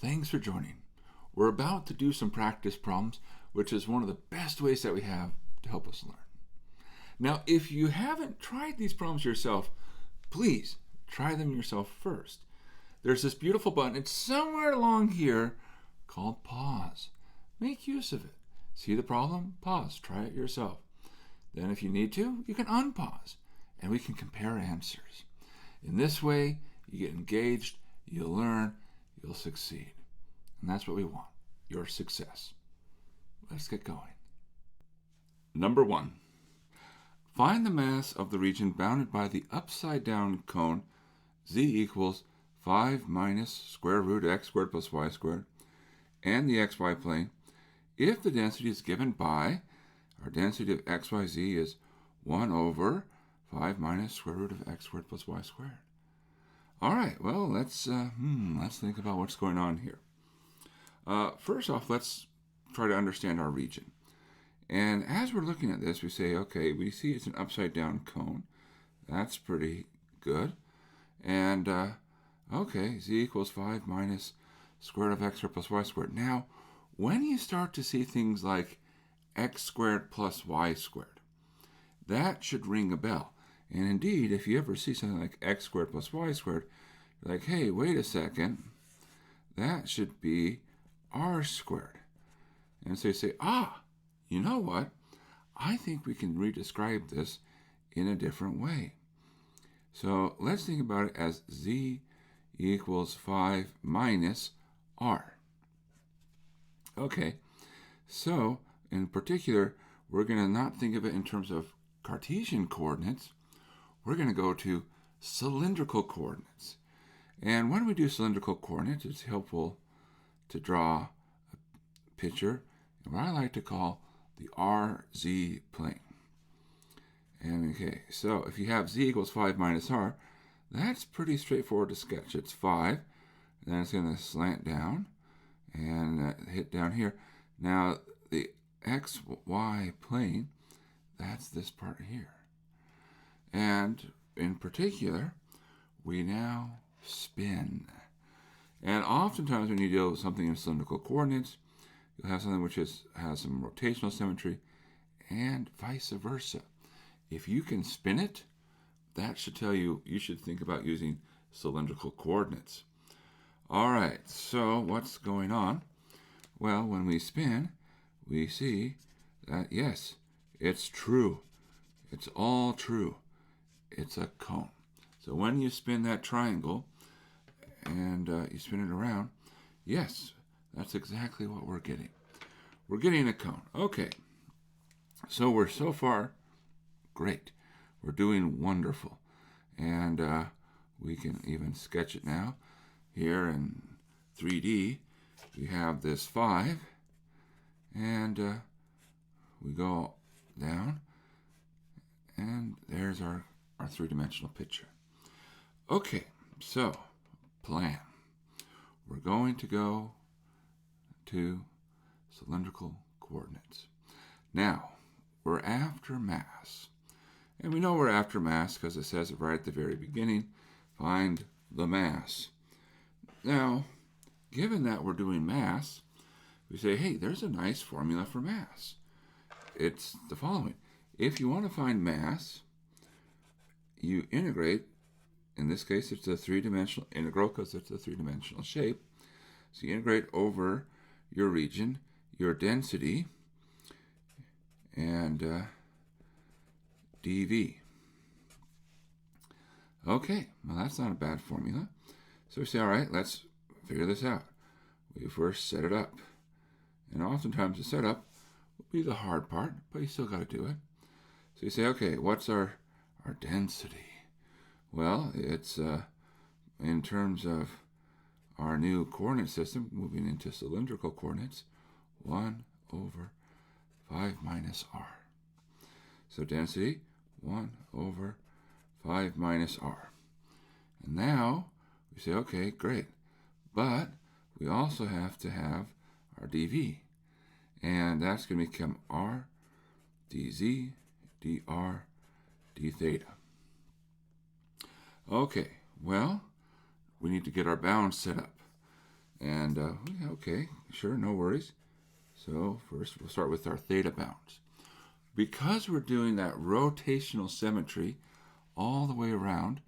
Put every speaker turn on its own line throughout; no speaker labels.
Thanks for joining. We're about to do some practice problems, which is one of the best ways that we have to help us learn. Now, if you haven't tried these problems yourself, please try them yourself first. There's this beautiful button. It's somewhere along here called pause. Make use of it. See the problem? Pause. Try it yourself. Then if you need to, you can unpause, and we can compare answers. In this way, you get engaged, you'll learn, you'll succeed. And that's what we want, your success. Let's get going. Number 1. Find the mass of the region bounded by the upside-down cone z equals 5 minus square root x squared plus y squared and the xy plane if the density is given by, our density of xyz is 1 over 5 minus square root of x squared plus y squared. All right, well, let's think about what's going on here. First off, let's try to understand our region. And as we're looking at this, we say, okay, we see it's an upside-down cone. That's pretty good. And, okay, z equals 5 minus square root of x squared plus y squared. Now, when you start to see things like x squared plus y squared, that should ring a bell. And indeed, if you ever see something like x squared plus y squared, you're like, hey, wait a second, that should be r squared. And so you say, you know what? I think we can redescribe this in a different way. So let's think about it as z equals 5 minus r. Okay, so in particular, we're going to not think of it in terms of Cartesian coordinates. We're going to go to cylindrical coordinates. And when we do cylindrical coordinates, it's helpful to draw a picture in what I like to call the RZ plane. And okay, so if you have z equals 5 minus r, that's pretty straightforward to sketch. It's 5, and then it's going to slant down and hit down here. Now, the xy plane, that's this part here. And in particular, we now spin. And oftentimes when you deal with something in cylindrical coordinates, you'll have something which has some rotational symmetry and vice versa. If you can spin it, that should tell you should think about using cylindrical coordinates. All right, so what's going on? Well, when we spin, we see that, yes, it's true. It's all true. It's a cone. So when you spin that triangle and you spin it around, yes, that's exactly what we're getting. We're getting a cone. Okay, so we're so far great. We're doing wonderful. And we can even sketch it now. Here in 3D, we have this 5, and we go down, and there's our three-dimensional picture. Okay, so plan. We're going to go to cylindrical coordinates. Now, we're after mass. And we know we're after mass because it says it right at the very beginning, find the mass. Now, given that we're doing mass, we say, hey, there's a nice formula for mass. It's the following. If you want to find mass, you integrate. In this case, it's a three-dimensional integral because it's a three-dimensional shape. So you integrate over your region, your density, and dV. Okay, well, that's not a bad formula. So we say, all right, let's figure this out. We first set it up. And oftentimes the setup will be the hard part, but you still got to do it. So you say, okay, what's our density? Well, it's in terms of our new coordinate system, moving into cylindrical coordinates, 1 over 5 minus r. So density, 1 over 5 minus r. And now we say, okay, great. But we also have to have our dV. And that's going to become r dz dr d theta. Okay, well, we need to get our bounds set up. And, yeah, okay, sure, no worries. So first we'll start with our theta bounds. Because we're doing that rotational symmetry all the way around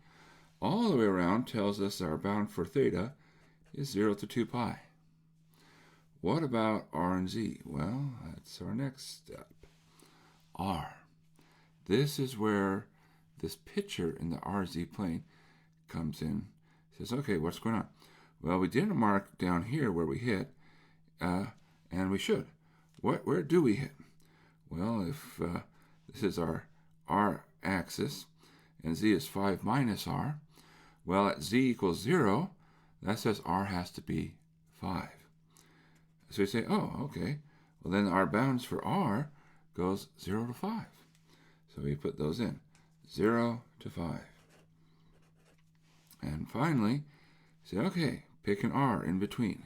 tells us our bound for theta is 0 to 2 pi. What about r and z? Well, that's our next step. R. This is where this picture in the RZ plane comes in. It says, okay, what's going on? Well, we didn't mark down here where we hit, and we should. Where do we hit? Well, if this is our r axis, and z is 5 minus r, well, at z equals 0, that says r has to be 5. So you say, oh, okay. Well, then our bounds for r goes 0 to 5. So we put those in, 0 to 5. And finally, say, okay, pick an r in between.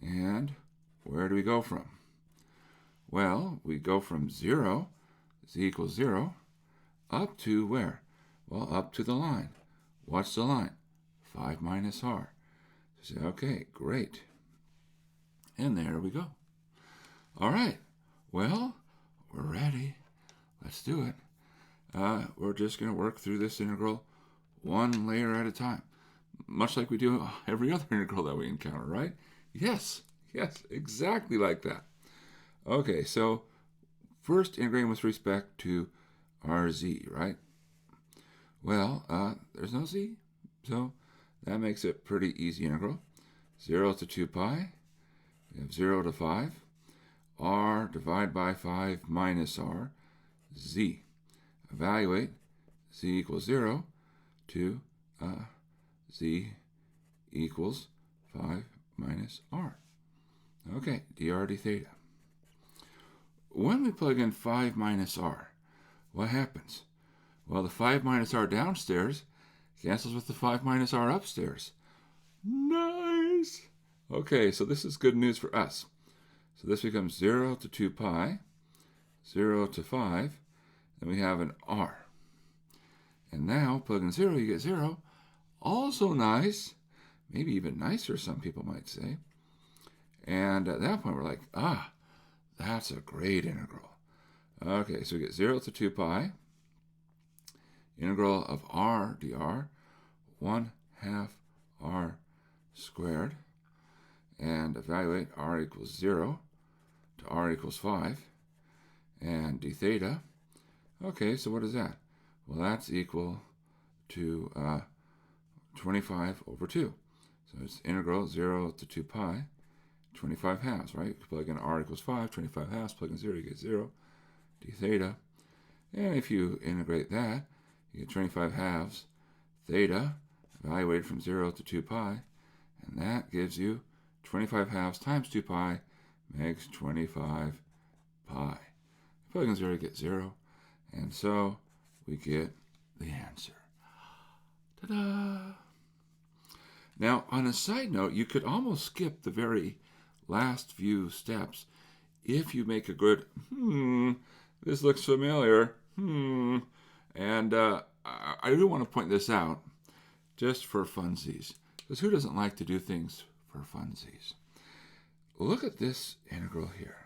And where do we go from? Well, we go from 0, z equals 0, up to where? Well, up to the line. What's the line? 5 minus r. So say, okay, great. And there we go. All right. Well, we're ready. Let's do it. We're just going to work through this integral one layer at a time, much like we do every other integral that we encounter, right? Yes, exactly like that. Okay, so first integrating with respect to RZ, right? Well, there's no z, so that makes it pretty easy integral. 0 to 2 pi, we have 0 to 5, r divided by 5 minus r, z. Evaluate, z equals 0 to z equals 5 minus r. Okay, dr d theta. When we plug in 5 minus r, what happens? Well, the 5 minus r downstairs cancels with the 5 minus r upstairs. Nice! Okay, so this is good news for us. So this becomes 0 to 2 pi, 0 to 5, and we have an r. And now, plug in 0, you get 0. Also nice, maybe even nicer, some people might say. And at that point, we're like, that's a great integral. Okay, so we get 0 to 2 pi, integral of r dr, 1/2 r squared, and evaluate r equals 0 to r equals 5, and d theta. Okay, so what is that? Well, that's equal to 25 over 2. So it's integral 0 to 2 pi, 25 halves, right? Plug in r equals 5, 25 halves, plug in 0, you get 0, d theta. And if you integrate that, you get 25 halves theta, evaluated from 0 to 2 pi, and that gives you 25 halves times 2 pi makes 25 pi. Plug in 0, you get 0, and so we get the answer. Ta-da! Now, on a side note, you could almost skip the very last few steps if you make a good, this looks familiar, and I do want to point this out just for funsies, because who doesn't like to do things for funsies? Look at this integral here.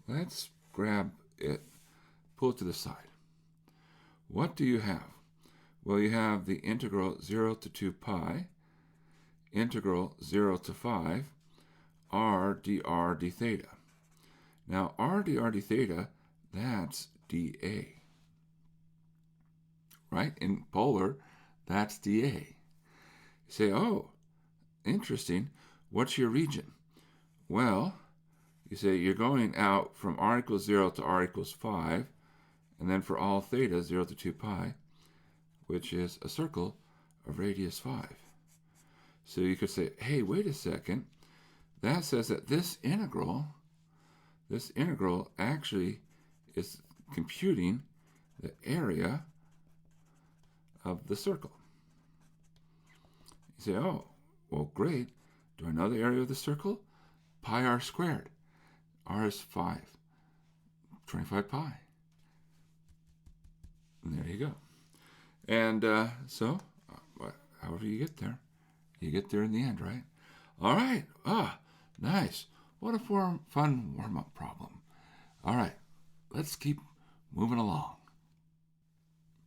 Let's grab it, pull it to the side. What do you have? Well, you have the integral 0 to 2 pi, integral 0 to 5, r dr d theta. Now, r dr d theta, that's dA. Right? In polar, that's dA. You say, oh, interesting. What's your region? Well, you say you're going out from r equals 0 to r equals 5, and then for all theta, 0 to 2 pi, which is a circle of radius 5. So you could say, hey, wait a second. That says that this integral actually is computing the area of the circle. You say, oh, well, great. Do I know the area of the circle? Pi r squared. R is 5. 25 pi. And there you go. And so, however you get there in the end, right? All right. Nice. What a fun warm-up problem. All right. Let's keep moving along.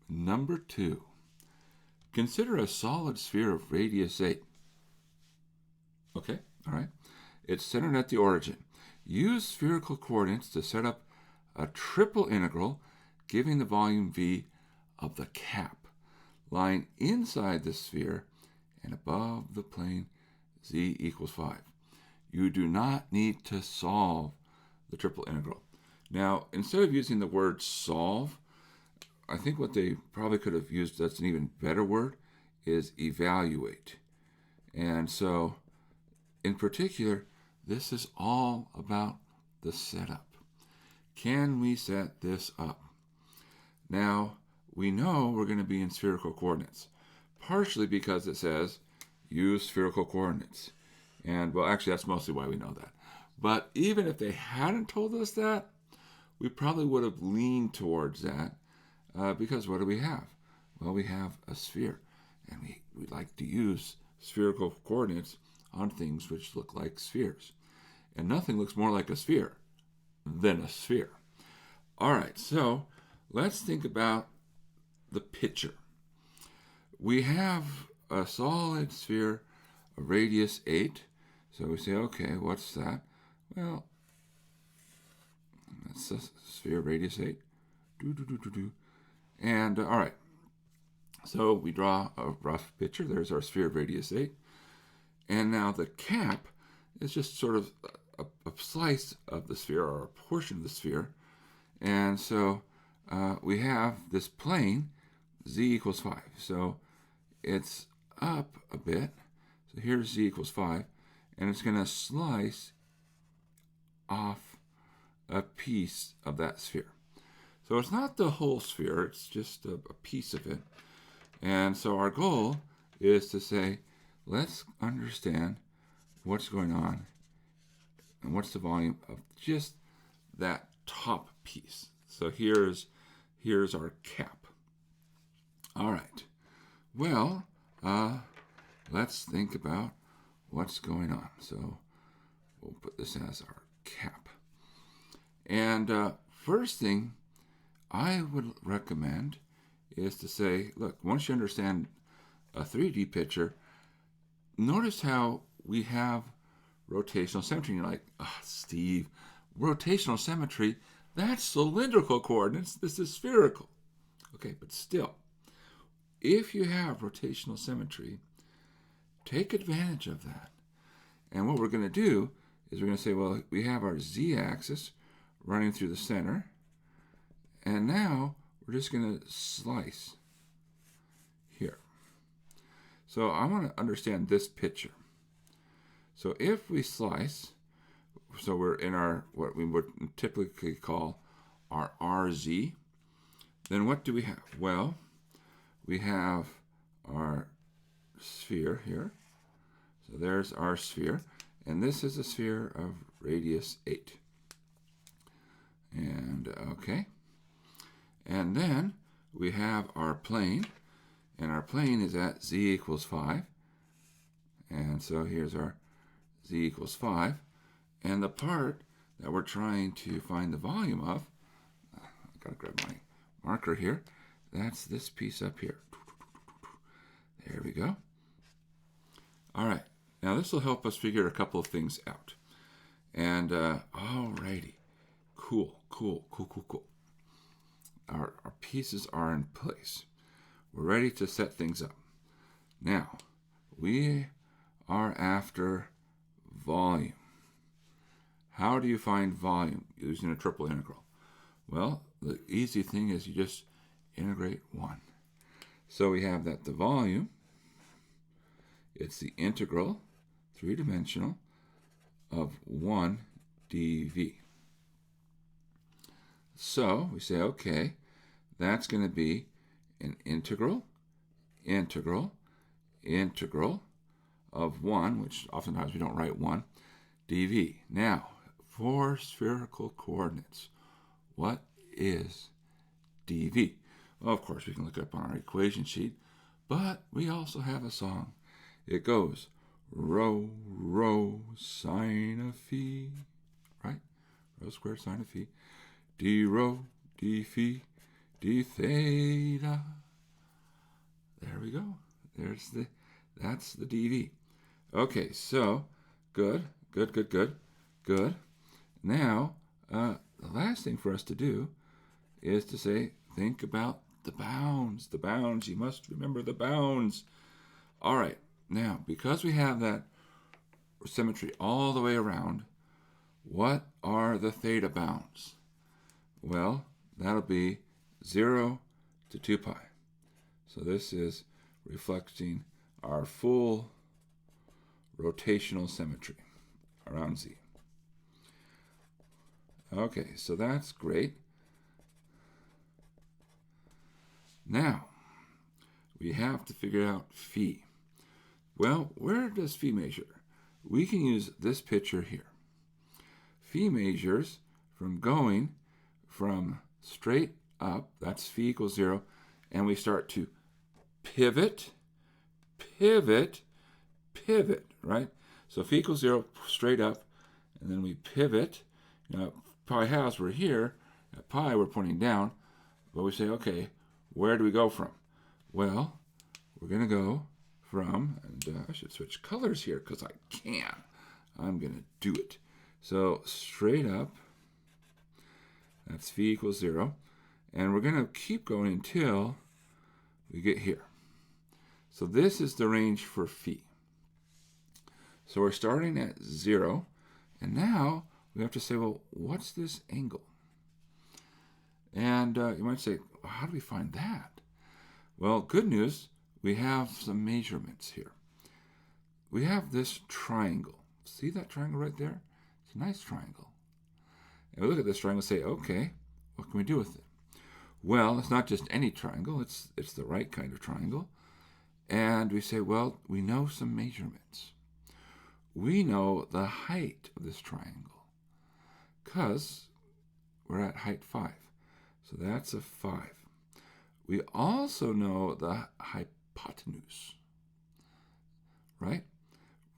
Number 2. Consider a solid sphere of radius 8. Okay, all right. It's centered at the origin. Use spherical coordinates to set up a triple integral giving the volume V of the cap, lying inside the sphere and above the plane z equals 5. You do not need to solve the triple integral. Now, instead of using the word solve, I think what they probably could have used, that's an even better word, is evaluate. And so, in particular, this is all about the setup. Can we set this up? Now, we know we're going to be in spherical coordinates, partially because it says use spherical coordinates. And, well, actually, that's mostly why we know that. But even if they hadn't told us that, we probably would have leaned towards that because what do we have? Well, we have a sphere, and we like to use spherical coordinates on things which look like spheres. And nothing looks more like a sphere than a sphere. All right, so let's think about the picture. We have a solid sphere, a radius 8. So we say, okay, what's that? Well, that's a sphere radius 8. And, all right. So we draw a rough picture. There's our sphere radius 8. And now the cap is just sort of a slice of the sphere or a portion of the sphere. And so we have this plane, z equals 5. So it's up a bit. So here's z equals 5. And it's going to slice off a piece of that sphere. So it's not the whole sphere, it's just a piece of it. And so our goal is to say, let's understand what's going on and what's the volume of just that top piece. So here's our cap. All right. Well, let's think about what's going on. So we'll put this as our cap. And first thing I would recommend is to say, look, once you understand a 3D picture, notice how we have rotational symmetry. And you're like, Steve, rotational symmetry, that's cylindrical coordinates. This is spherical. Okay, but still, if you have rotational symmetry, take advantage of that. And what we're going to do is we're going to say, well, we have our z-axis running through the center. And now we're just going to slice here. So I want to understand this picture. So if we slice, so we're in our, what we would typically call our RZ, then what do we have? Well, we have our sphere here. So there's our sphere. And this is a sphere of radius 8. And, okay. And then we have our plane. And our plane is at z equals 5. And so here's our z equals 5. And the part that we're trying to find the volume of, I've got to grab my marker here, that's this piece up here. There we go. All right. Now this will help us figure a couple of things out. And alrighty. Cool. Our pieces are in place. We're ready to set things up. Now, we are after volume. How do you find volume using a triple integral? Well, the easy thing is you just integrate 1. So we have that the volume, it's the integral, 3-dimensional, of 1 dV. So we say, okay, that's going to be an integral of 1, which oftentimes we don't write 1, dV. Now, for spherical coordinates, what is dV? Well, of course, we can look it up on our equation sheet, but we also have a song. It goes, rho sine of phi, right? Rho squared sine of phi. D rho, d phi, d theta. There we go. That's the dV. Okay, so good. Now, the last thing for us to do is to say, think about the bounds. The bounds, you must remember the bounds. All right, now, because we have that symmetry all the way around, what are the theta bounds? Well, that'll be 0 to 2 pi. So this is reflecting our full rotational symmetry around Z. Okay, so that's great. Now, we have to figure out phi. Well, where does phi measure? We can use this picture here. Phi measures from going from straight up, that's phi equals 0, and we start to pivot, right? So phi equals 0 straight up, and then we pivot. Now, pi halves, we're here. At pi, we're pointing down. But we say, okay, where do we go from? Well, we're going to go from, and I should switch colors here because I can. I'm going to do it. So straight up, that's phi equals 0. And we're going to keep going until we get here. So this is the range for phi. So we're starting at 0. And now we have to say, well, what's this angle? And you might say, well, how do we find that? Well, good news, we have some measurements here. We have this triangle. See that triangle right there? It's a nice triangle. And we look at this triangle and say, okay, what can we do with it? Well, it's not just any triangle. It's the right kind of triangle. And we say, well, we know some measurements. We know the height of this triangle because we're at height 5. So that's a 5. We also know the hypotenuse, right?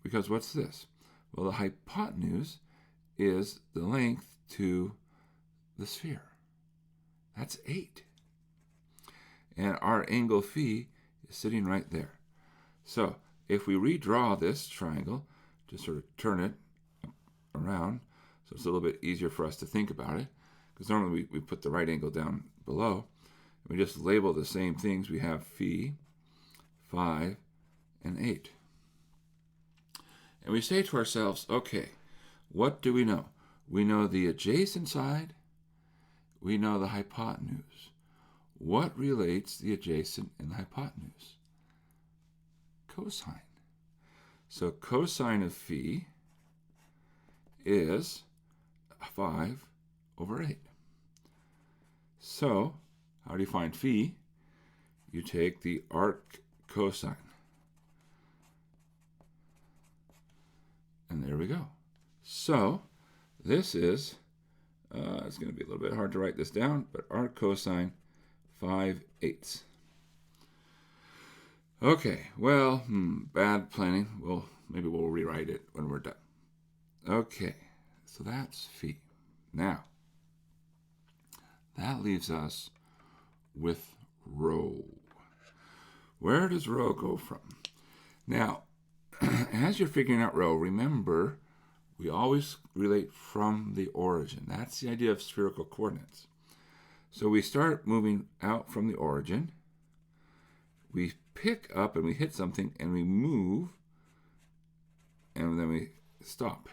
Because what's this? Well, the hypotenuse is the length to the sphere. That's 8. And our angle phi is sitting right there. So if we redraw this triangle, just sort of turn it around, so it's a little bit easier for us to think about it, because normally we put the right angle down below, and we just label the same things. We have phi, 5, and 8. And we say to ourselves, okay, what do we know? We know the adjacent side. We know the hypotenuse. What relates the adjacent and the hypotenuse? Cosine. So cosine of phi is 5 over 8. So, how do you find phi? You take the arc cosine. And there we go. So, this is, it's going to be a little bit hard to write this down, but arc cosine 5/8. Okay, well, bad planning. Maybe we'll rewrite it when we're done. Okay, so that's phi. Now, that leaves us with rho. Where does rho go from? Now, as you're figuring out rho, remember, we always relate from the origin. That's the idea of spherical coordinates. So we start moving out from the origin. We pick up and we hit something and we move and then we stop.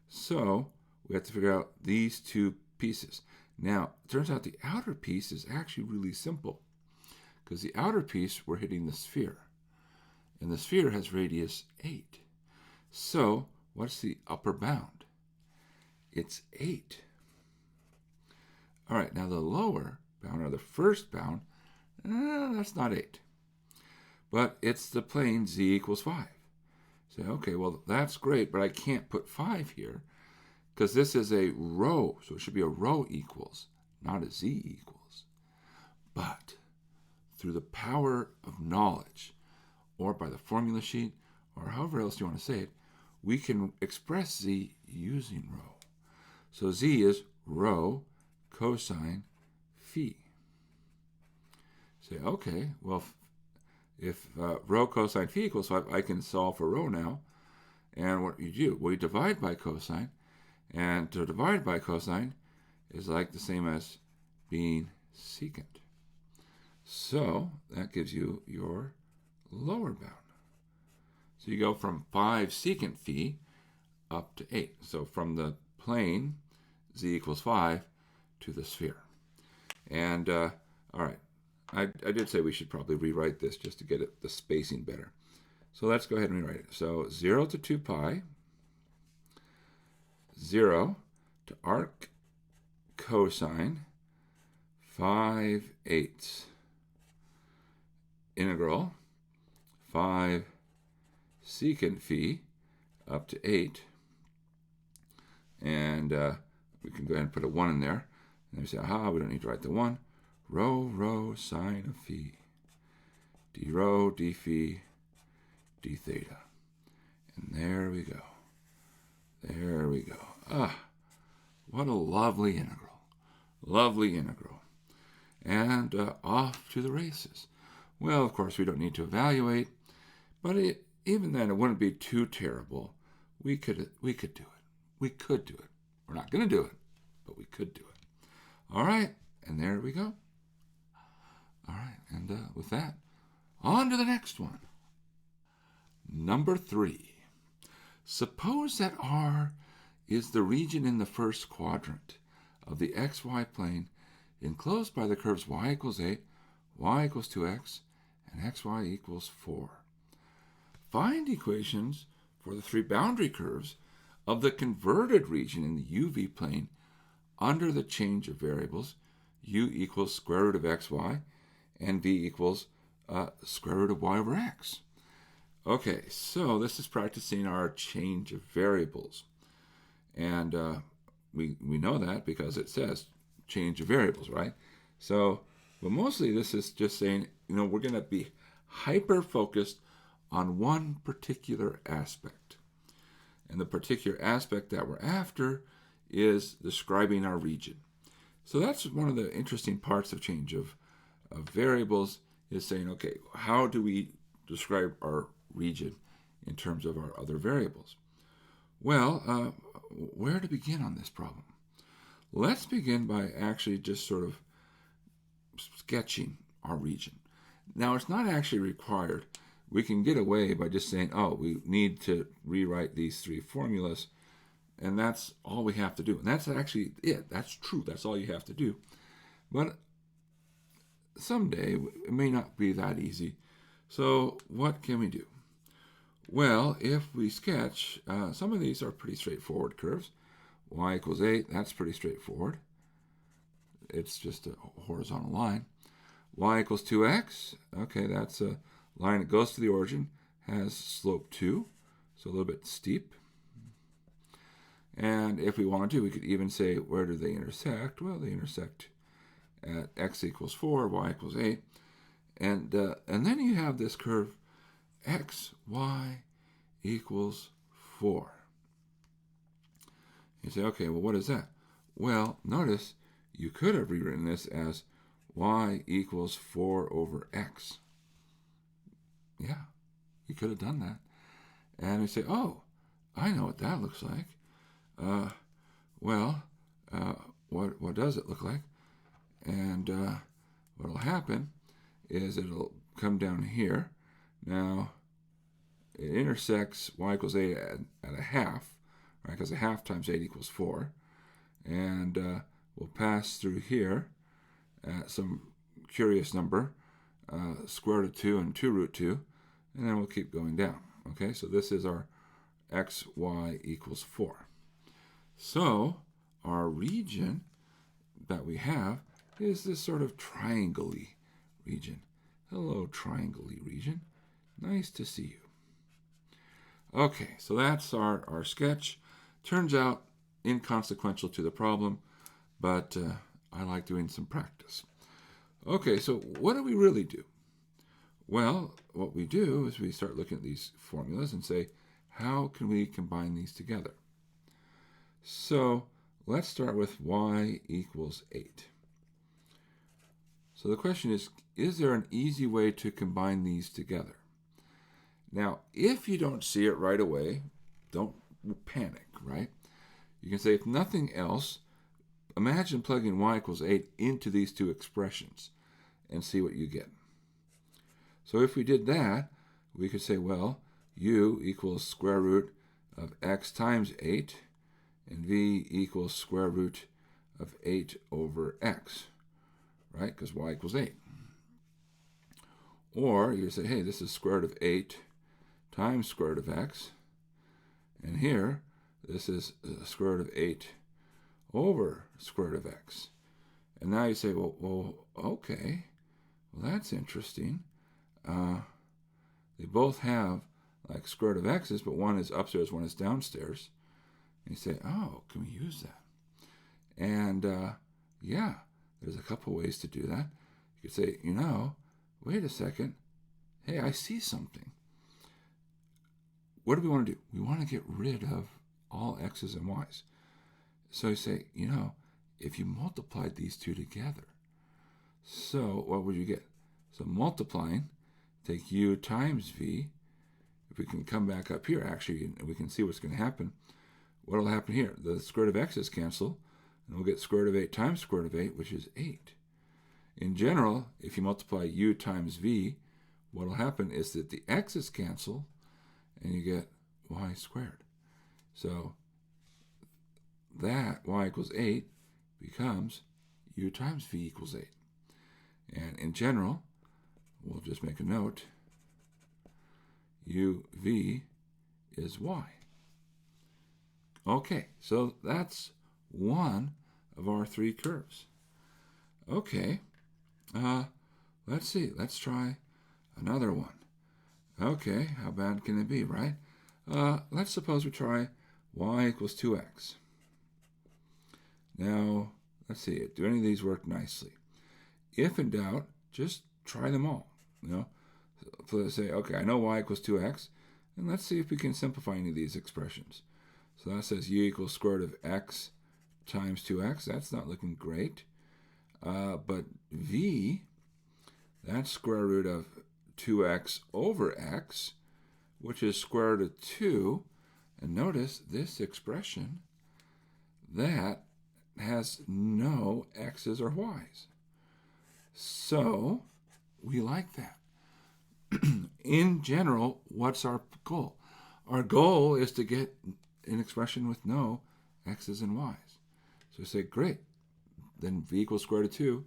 So we have to figure out these two pieces. Now, it turns out the outer piece is actually really simple because the outer piece, we're hitting the sphere. And the sphere has radius 8. So what's the upper bound? It's 8. All right, now the lower bound, or the first bound, that's not 8. But it's the plane z equals 5. Say, okay, well, that's great, but I can't put 5 here because this is a rho, so it should be a rho equals, not a z equals. But through the power of knowledge, or by the formula sheet, or however else you want to say it, we can express z using rho. So z is rho cosine phi. Say, okay, well, if rho cosine phi equals 5, I can solve for rho now. And what you do, well, you divide by cosine. And to divide by cosine is like the same as being secant. So that gives you your lower bound. So you go from 5 secant phi up to 8. So from the plane, z equals 5, to the sphere. And, all right, I did say we should probably rewrite this just to get the spacing better. So let's go ahead and rewrite it. So 0 to 2 pi, 0 to arc cosine 5/8 integral 5 secant phi up to 8. And we can go ahead and put a 1 in there. And then we say, aha, we don't need to write the 1. Rho sine of phi. D rho, d phi, d theta. And there we go. There we go. Ah, what a lovely integral. Lovely integral. And off to the races. Well, of course, we don't need to evaluate, but even then, it wouldn't be too terrible. We could do it. We could do it. We're not going to do it, but we could do it. All right, and there we go. All right, and with that, on to the next one. Number 3. Suppose that R is the region in the first quadrant of the xy plane enclosed by the curves y equals 8, y equals 2x, and xy equals 4. Find equations for the 3 boundary curves of the converted region in the uv plane under the change of variables u equals square root of xy and v equals square root of y over x. Okay, so this is practicing our change of variables. And we know that because it says change of variables, right? So, but mostly this is just saying, we're going to be hyper-focused on one particular aspect. And the particular aspect that we're after is describing our region. So that's one of the interesting parts of change of variables, is saying, okay, how do we describe our region in terms of our other variables? Well, where to begin on this problem? Let's begin by actually just sort of sketching our region. Now, it's not actually required. We can get away by just saying, oh, we need to rewrite these 3 formulas, and that's all we have to do. And that's actually it. That's true. That's all you have to do. But someday, it may not be that easy. So what can we do? Well, if we sketch, some of these are pretty straightforward curves. Y equals 8, that's pretty straightforward. It's just a horizontal line. Y equals 2x, okay, that's a line that goes to the origin, has slope 2, so a little bit steep. And if we want to, we could even say, where do they intersect? Well, they intersect at x equals 4, y equals 8. And then you have this curve x, y equals 4. You say, okay, well, what is that? Well, notice you could have rewritten this as y equals 4 over x. Yeah, you could have done that. And you say, oh, I know what that looks like. What does it look like? And what will happen is it'll come down here. Now, it intersects y equals 8 at a half, right? Because a half times 8 equals 4. And we'll pass through here at some curious number, square root of 2 and 2 root 2, and then we'll keep going down. Okay, so this is our x, y equals 4. So our region that we have is this sort of triangle-y region. Hello, triangle-y region. Nice to see you. Okay, so that's our sketch. Turns out inconsequential to the problem, but I like doing some practice. Okay, so what do we really do? Well, what we do is we start looking at these formulas and say, how can we combine these together? So let's start with y equals 8. So the question is there an easy way to combine these together? Now, if you don't see it right away, don't panic, right? You can say, if nothing else, imagine plugging y equals 8 into these two expressions and see what you get. So if we did that, we could say, well, u equals square root of x times 8, and v equals square root of 8 over x, right? Because y equals 8. Or you say, hey, this is square root of 8 times square root of x, and here, this is square root of 8 over square root of x. And now you say, well, okay, well, that's interesting. They both have like square root of x's, but one is upstairs, one is downstairs. And you say, oh, can we use that? And yeah, there's a couple ways to do that. You could say, wait a second. Hey, I see something. What do we want to do? We want to get rid of all x's and y's. So you say, if you multiplied these two together, so what would you get? So multiplying, take u times v. If we can come back up here, actually, we can see what's going to happen. What will happen here? The square root of x's cancel, and we'll get square root of 8 times square root of 8, which is 8. In general, if you multiply u times v, what will happen is that the x's cancel, and you get y squared. So that y equals 8 becomes u times v equals 8. And in general, we'll just make a note, uv is y. Okay, so that's one of our three curves. Okay, let's see. Let's try another one. Okay, how bad can it be, right? Let's suppose we try y equals 2x. Now, let's see. Do any of these work nicely? If in doubt, just try them all. So let's say, okay, I know y equals 2x, and let's see if we can simplify any of these expressions. So that says u equals square root of x times 2x. That's not looking great. But v, that's square root of 2x over x, which is square root of 2. And notice this expression, that has no x's or y's. So we like that. In general, what's our goal? Our goal is to get an expression with no x's and y's. So we say, great. Then v equals square root of 2.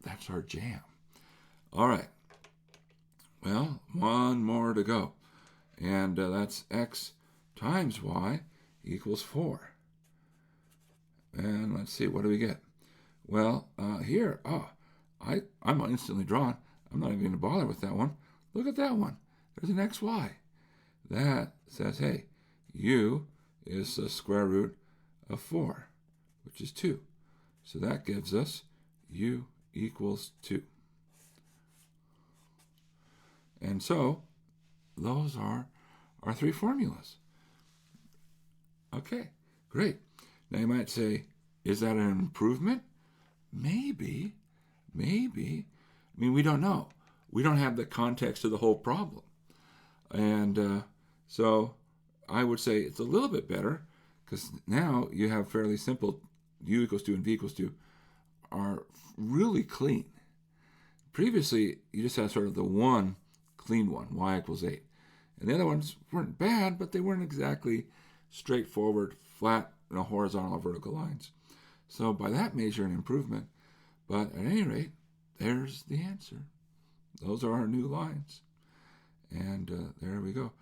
That's our jam. All right. Well, one more to go. And that's x times y equals 4. And let's see, what do we get? Well, here, I'm instantly drawn. I'm not even going to bother with that one. Look at that one. There's an xy. That says, hey, u is the square root of 4, which is 2. So that gives us u equals 2. And so those are our three formulas. Okay, great. Now you might say, is that an improvement? Maybe. I mean, we don't know. We don't have the context of the whole problem. And so I would say it's a little bit better, because now you have fairly simple u equals 2 and v equals 2 are really clean. Previously, you just had sort of the one clean one, y equals 8. And the other ones weren't bad, but they weren't exactly straightforward, flat, horizontal or vertical lines. So by that measure, an improvement. But at any rate, there's the answer. Those are our new lines. And there we go.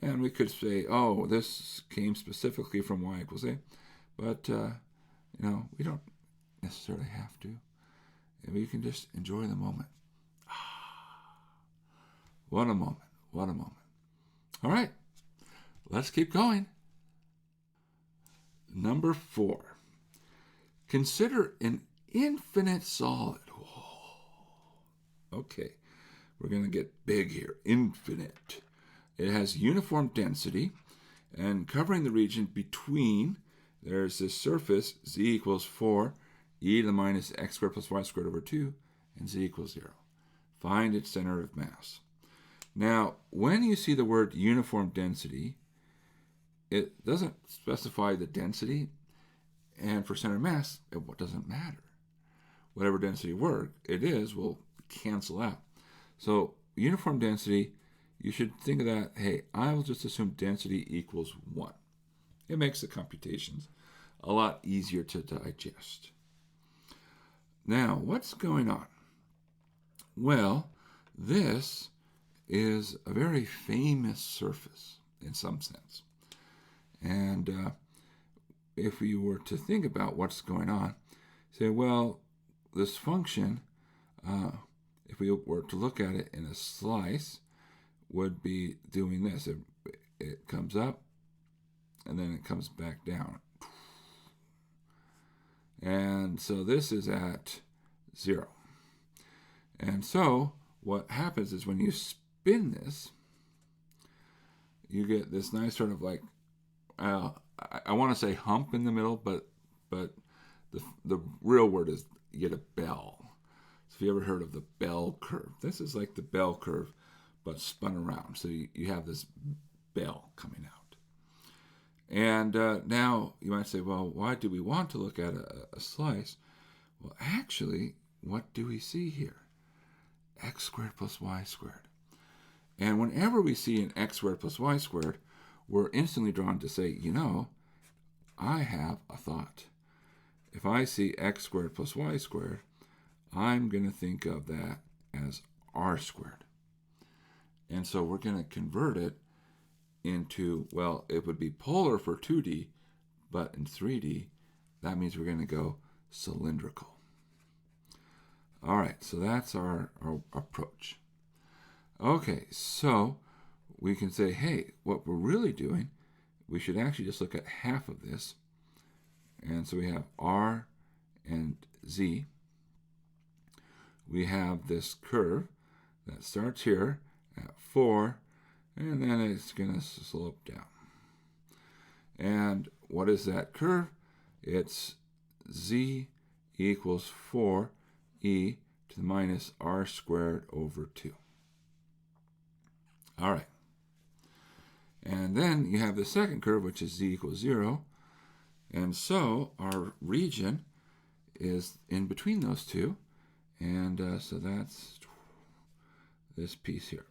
And we could say, oh, this came specifically from y equals 8. But, we don't necessarily have to. And we can just enjoy the moment. What a moment. What a moment. All right. Let's keep going. Number 4. Consider an infinite solid. Whoa. Okay. we're going to get big here, infinite. It has uniform density, and covering the region between, there's this surface, z equals 4 e to the minus x squared plus y squared over 2, and z equals 0. Find its center of mass. Now, when you see the word uniform density, it doesn't specify the density, and for center of mass, it doesn't matter. Whatever density word it is will cancel out. So uniform density, you should think of that, hey, I will just assume density equals 1. It makes the computations a lot easier to digest. Now, what's going on? Well, this is a very famous surface in some sense. And if we were to think about what's going on, say, well, this function, if we were to look at it in a slice, would be doing this. It comes up, and then it comes back down. And so this is at 0. And so what happens is when you spin this, you get this nice sort of like, I want to say hump in the middle, but the real word is you get a bell. So if you ever heard of the bell curve, this is like the bell curve, but spun around. So you have this bell coming out. And now you might say, well, why do we want to look at a slice? Well, actually, what do we see here? X squared plus y squared. And whenever we see an x squared plus y squared, we're instantly drawn to say, I have a thought. If I see x squared plus y squared, I'm going to think of that as r squared. And so we're going to convert it into, well, it would be polar for 2D, but in 3D, that means we're going to go cylindrical. All right, so that's our approach. Okay, so we can say, hey, what we're really doing, we should actually just look at half of this. And so we have R and Z. We have this curve that starts here at 4, and then it's going to slope down. And what is that curve? It's Z equals 4 e to the minus r squared over 2. All right. And then you have the second curve, which is z equals 0. And so our region is in between those two. And so that's this piece here.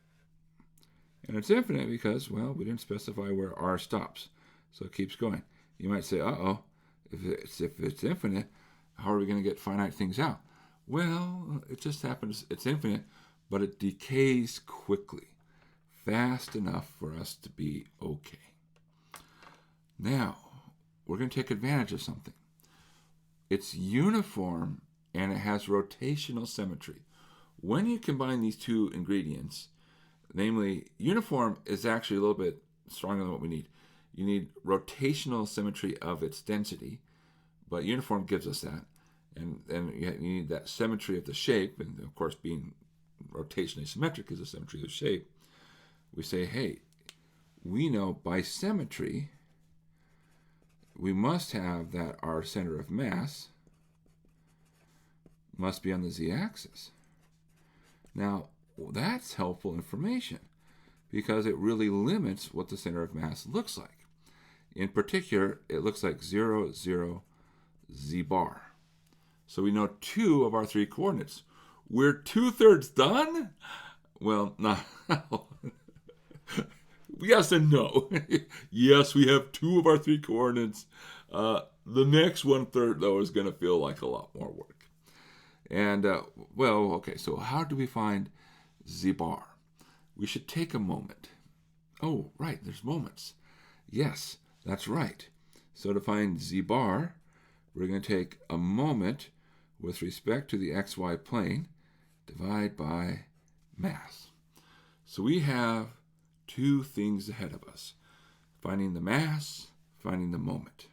And it's infinite because, well, we didn't specify where r stops. So it keeps going. You might say, if it's infinite, how are we going to get finite things out? Well, it just happens, it's infinite, but it decays quickly, fast enough for us to be okay. Now, we're going to take advantage of something. It's uniform and it has rotational symmetry. When you combine these two ingredients, namely, uniform is actually a little bit stronger than what we need. You need rotational symmetry of its density, but uniform gives us that. And you need that symmetry of the shape, and of course being rotationally symmetric is the symmetry of the shape. We say, hey, we know by symmetry, we must have that our center of mass must be on the z-axis. Now, that's helpful information because it really limits what the center of mass looks like. In particular, it looks like 0, 0, z bar. So we know 2 of our 3 coordinates. We're 2/3 done? Well, not. Yes and no. Yes, we have 2 of our 3 coordinates. The next 1/3, though, is going to feel like a lot more work. And, okay, so how do we find z bar? We should take a moment. Oh, right, there's moments. Yes, that's right. So to find z bar, we're going to take a moment with respect to the xy plane, divide by mass. So we have 2 things ahead of us, finding the mass, finding the moment.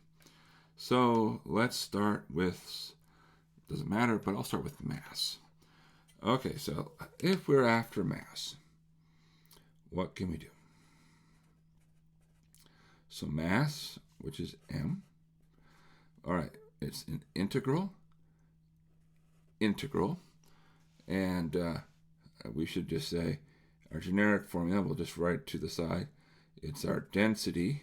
So let's start with, doesn't matter, but I'll start with mass. Okay, so if we're after mass, what can we do? So mass, which is m, all right, it's an integral, and we should just say our generic formula, we'll just write to the side. It's our density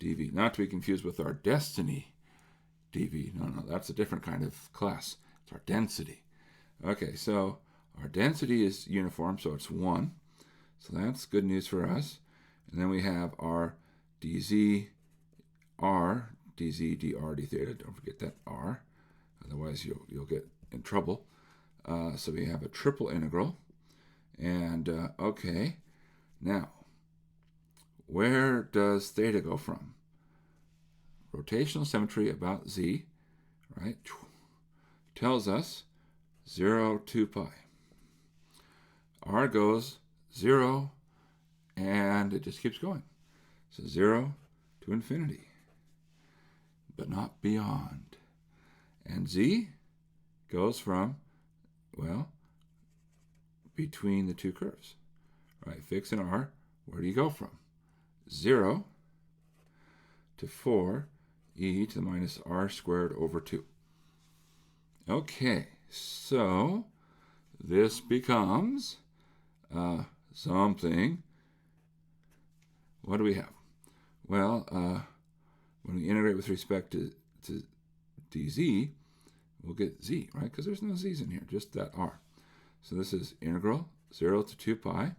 dV, not to be confused with our destiny dV. No, that's a different kind of class. It's our density. Okay, so our density is uniform, so it's 1. So that's good news for us. And then we have our dz r, dz dr d theta. Don't forget that r, otherwise you'll get in trouble. So we have a triple integral. And okay, now where does theta go from? Rotational symmetry about z, right, tells us 0 to pi. R goes 0, and it just keeps going. So 0 to infinity, but not beyond. And z goes from, well, between the two curves. All right, fixed in R, where do you go from? 0 to 4 e to the minus r squared over 2. Okay, so this becomes something. What do we have? Well, when we integrate with respect to dz, we'll get z, right? Because there's no z's in here, just that r. So this is integral 0 to 2 pi,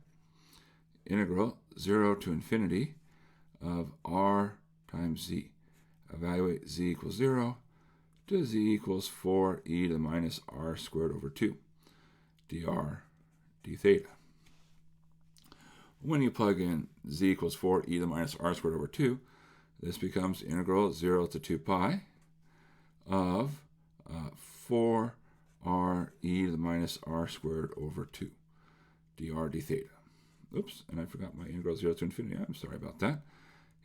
integral 0 to infinity of r times z. Evaluate z equals 0 to z equals 4 e to the minus r squared over 2 dr d theta. When you plug in z equals 4 e to the minus r squared over 2, this becomes integral 0 to 2 pi of 4 r e to the minus r squared over 2 dr d theta. Oops, and I forgot my integral 0 to infinity. I'm sorry about that.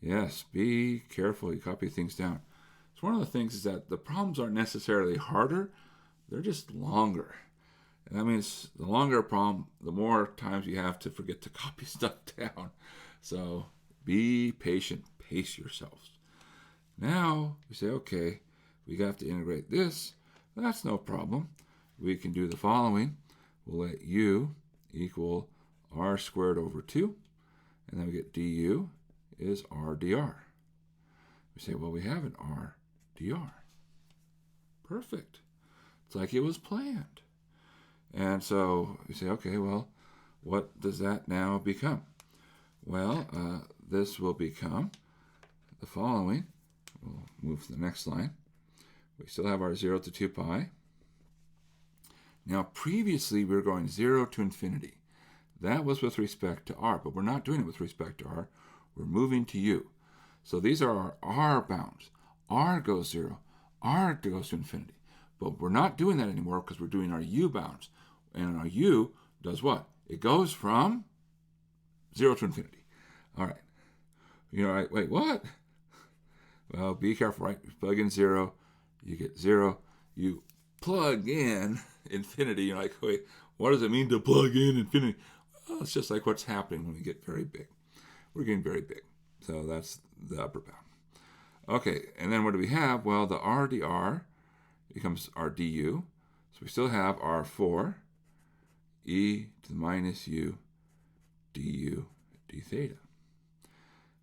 Yes, be careful. You copy things down. It's one of the things is that the problems aren't necessarily harder. They're just longer. And that means the longer a problem, the more times you have to forget to copy stuff down. So be patient. Pace yourselves. Now we say, okay, we have to integrate this. That's no problem. We can do the following. We'll let u equal r squared over 2. And then we get du is r dr. We say, well, we have an r dr. Perfect. It's like it was planned. And so we say, okay, well, what does that now become? Well, this will become the following. We'll move to the next line. We still have our 0 to 2 pi. Now, previously, we were going 0 to infinity. That was with respect to r, but we're not doing it with respect to r. We're moving to u. So these are our r bounds. R goes 0. R goes to infinity. But we're not doing that anymore because we're doing our u bounds. And our u does what? It goes from 0 to infinity. All right. You know, wait, what? Well, be careful, right? You plug in 0, you get 0. You plug in infinity. You're like, wait, what does it mean to plug in infinity? Well, it's just like what's happening when we get very big. We're getting very big. So that's the upper bound. Okay, and then what do we have? Well, the r dr becomes our du. So we still have our 4 e to the minus u du d theta.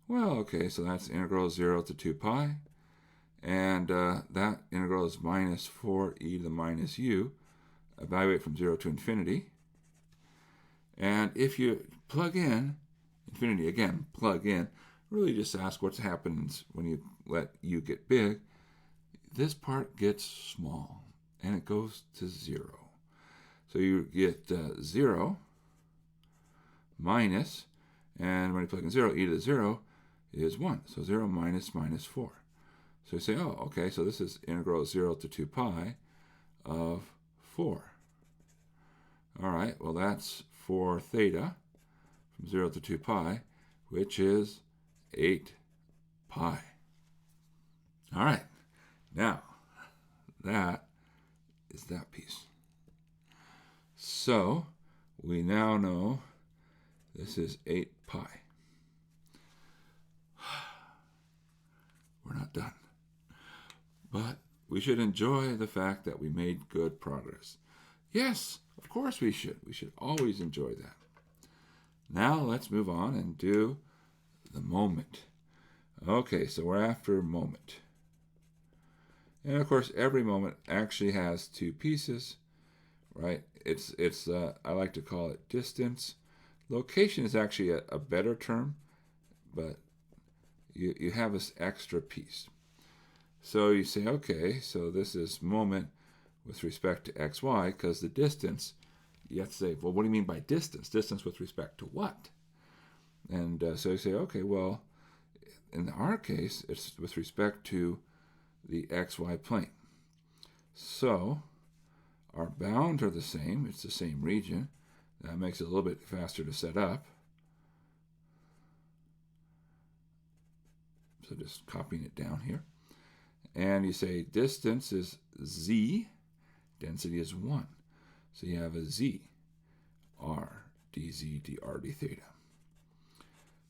Well, okay, so that's integral 0 to 2 pi. And that integral is minus 4 e to the minus u. Evaluate from 0 to infinity. And if you plug in infinity, again, plug in, really just ask what happens when you let u get big. This part gets small, and it goes to 0. So you get 0 minus, and when you plug in 0, e to the 0 is 1. So 0 minus minus 4. So you say, oh, okay, so this is integral 0 to 2 pi of 4. All right, well, that's 4 theta from 0 to 2 pi, which is 8 pi. All right, now that is that piece. So we now know this is 8 pi. We're not done. But we should enjoy the fact that we made good progress. Yes, of course we should. We should always enjoy that. Now let's move on and do the moment. Okay, so we're after moment. And of course, every moment actually has two pieces, right? It's I like to call it distance. Location is actually a better term, but you have this extra piece. So you say, okay, so this is moment with respect to xy, because the distance, you have to say, well, what do you mean by distance? Distance with respect to what? And so you say, okay, well, in our case, it's with respect to the xy plane. So our bounds are the same. It's the same region. That makes it a little bit faster to set up. So just copying it down here. And you say distance is z, density is 1. So you have a z, r, dz, dr, d theta.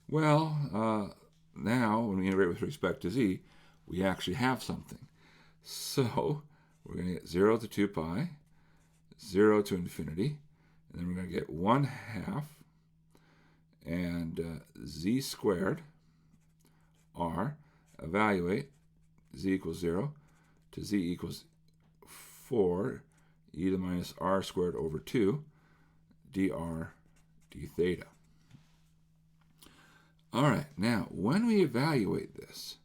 Well, now when we integrate with respect to z, we actually have something. So we're going to get 0 to 2 pi, 0 to infinity, and then we're going to get 1/2 and z squared r, evaluate, z equals 0 to z equals 4 e to the minus r squared over 2 dr d theta. All right, now when we evaluate this,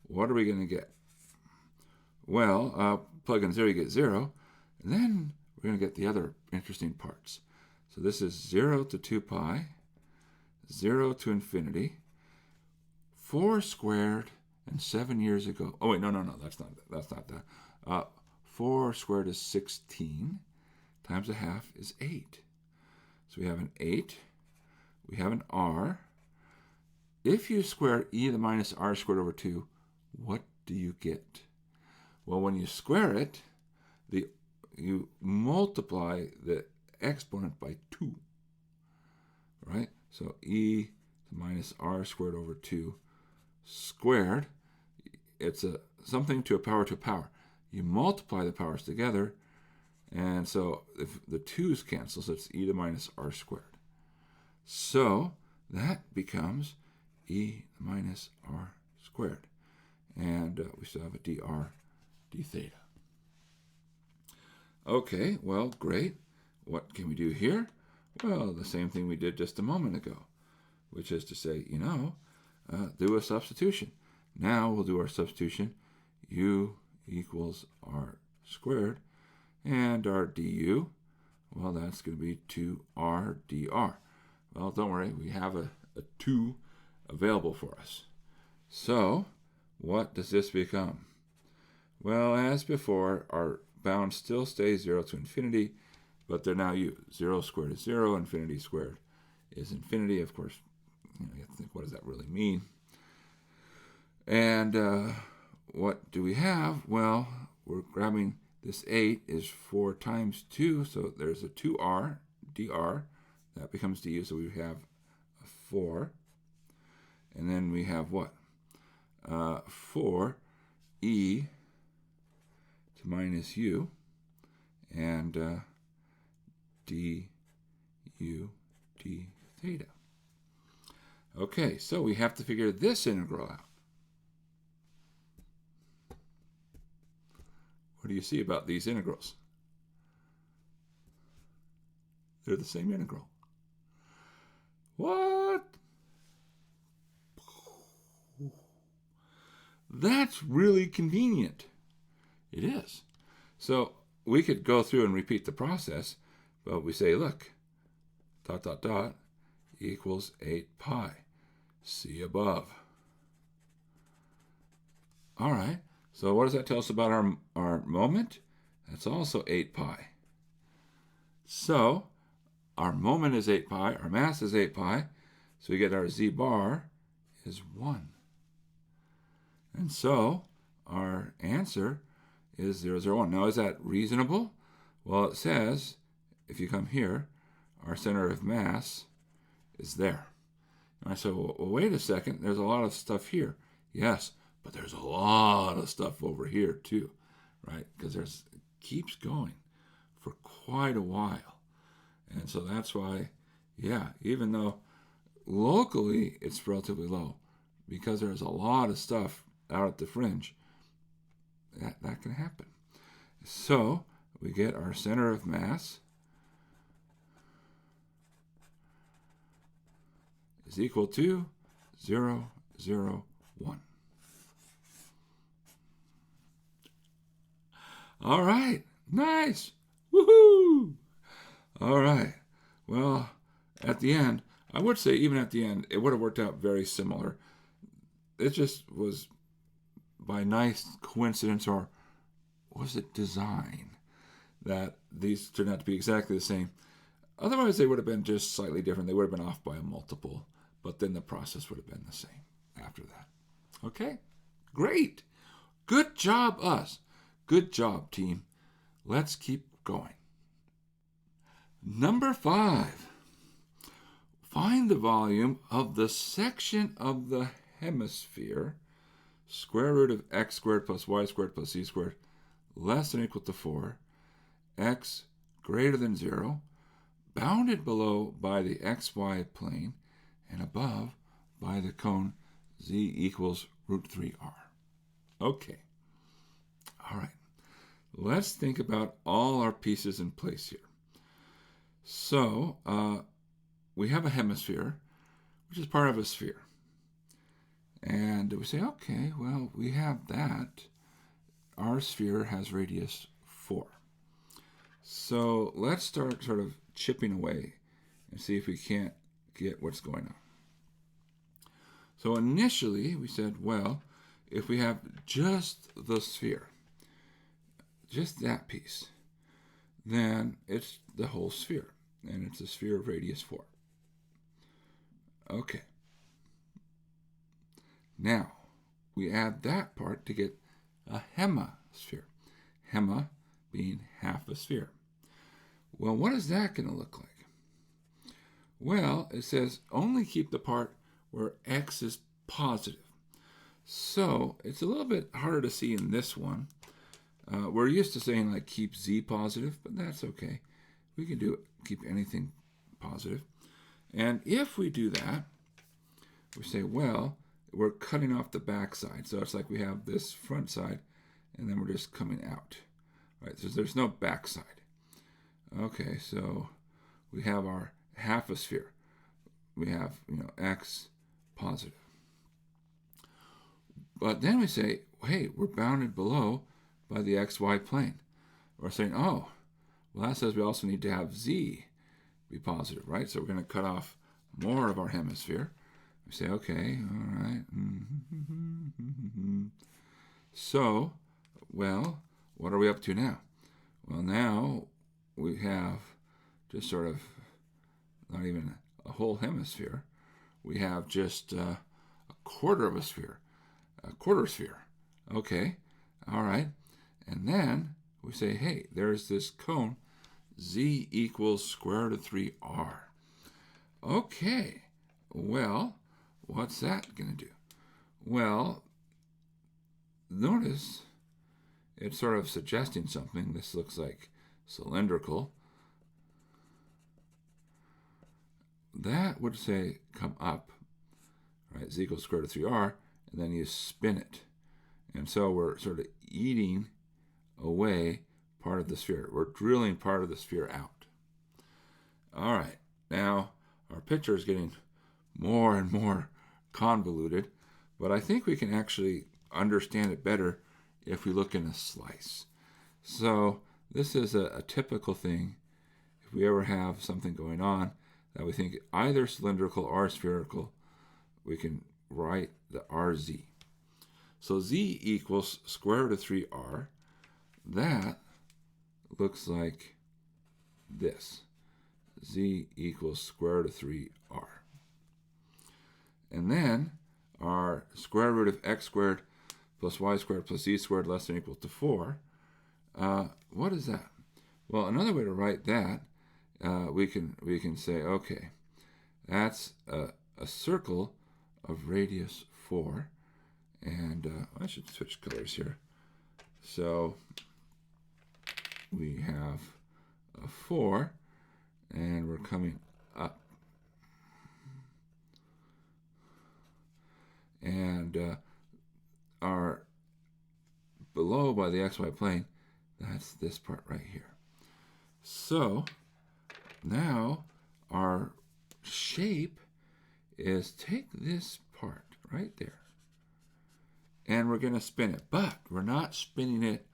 what are we going to get? Well, plug in 0, you get 0, and then we're going to get the other interesting parts. So this is 0 to 2 pi, 0 to infinity, 4 squared, and 7 years ago. Oh, wait, no, that's not that. 4 squared is 16, times 1/2 is 8. So we have an 8, we have an r. If you square e to the minus r squared over 2, what do you get? Well, when you square it, you multiply the exponent by 2, right? So e to the minus r squared over 2 squared, it's something to a power. You multiply the powers together, and so if the 2's cancel, so it's e to the minus r squared. So that becomes e to the minus r squared. And we still have a dr d theta. Okay, well, great. What can we do here? Well, the same thing we did just a moment ago, which is to say, do a substitution. Now we'll do our substitution. U equals r squared. And our du, well, that's going to be 2r dr. Well, don't worry, we have a 2 available for us. So what does this become? Well, as before, our bound still stays 0 to infinity, but they're now u. 0 squared is 0, infinity squared is infinity. Of course, you have to think, what does that really mean? And what do we have? Well, we're grabbing this 8 is 4 times 2, so there's a 2r dr. That becomes du, so we have a 4. And then we have what? 4 e to minus u, and du d theta. Okay, so we have to figure this integral out. What do you see about these integrals? They're the same integral. What? That's really convenient. It is. So we could go through and repeat the process, but we say, look, ... equals 8 pi. See above. All right. So what does that tell us about our moment? That's also 8 pi. So our moment is 8 pi. Our mass is 8 pi. So we get our z bar is 1. And so our answer is 0, 0, 1. Now, is that reasonable? Well, it says, if you come here, our center of mass is there. And I said, well, wait a second, there's a lot of stuff here. Yes, but there's a lot of stuff over here too, right? Because it keeps going for quite a while. And so that's why, yeah, even though locally it's relatively low, because there's a lot of stuff out at the fringe, that can happen. So we get our center of mass is equal to 0, 0, 1. All right, nice. Woohoo! All right. Well, at the end, I would say even at the end, it would have worked out very similar. It just was by nice coincidence, or was it design, that these turned out to be exactly the same. Otherwise, they would have been just slightly different. They would have been off by a multiple, but then the process would have been the same after that. Okay? Great. Good job, us. Good job, team. Let's keep going. Number 5. Find the volume of the section of the hemisphere, square root of x squared plus y squared plus z squared less than or equal to 4, x greater than 0, bounded below by the xy plane and above by the cone z equals root 3r. Okay. All right. Let's think about all our pieces in place here. So, we have a hemisphere, which is part of a sphere. And we say, okay, well, we have that. Our sphere has radius 4. So let's start sort of chipping away and see if we can't get what's going on. So initially, we said, well, if we have just the sphere, just that piece, then it's the whole sphere, and it's a sphere of radius 4. Okay. Now, we add that part to get a hemisphere. Hema being half a sphere. Well, what is that going to look like? Well, it says only keep the part where x is positive. So, it's a little bit harder to see in this one. We're used to saying like keep z positive, but that's okay. We can do it, keep anything positive. And if we do that, we say, well, we're cutting off the back side. So it's like we have this front side, and then we're just coming out. Right? So there's no back side. Okay, so we have our half a sphere. We have, x positive. But then we say, hey, we're bounded below by the xy plane. We're saying, oh, well, that says we also need to have z be positive, right? So we're going to cut off more of our hemisphere. We say, okay, all right. So, well, what are we up to now? Well, now we have just sort of not even a whole hemisphere. We have just a quarter of a sphere, a quarter sphere. Okay, all right. And then we say, hey, there's this cone, z equals square root of 3r. Okay, well, what's that going to do? Well, notice it's sort of suggesting something. This looks like cylindrical. That would say come up, right? Z equals square root of 3r, and then you spin it. And so we're sort of eating away part of the sphere. We're drilling part of the sphere out. All right, now our picture is getting more and more convoluted, but I think we can actually understand it better if we look in a slice. So this is a typical thing. If we ever have something going on that we think either cylindrical or spherical, we can write the RZ. So Z equals square root of 3R. That looks like this. Z equals square root of 3R. And then our square root of x squared plus y squared plus z squared less than or equal to 4. What is that? Well, another way to write that, we can say, okay, that's a circle of radius 4, and I should switch colors here. So we have a 4, and we're coming up. And our below by the xy plane, that's this part right here. So now our shape is take this part right there, and we're going to spin it. But we're not spinning it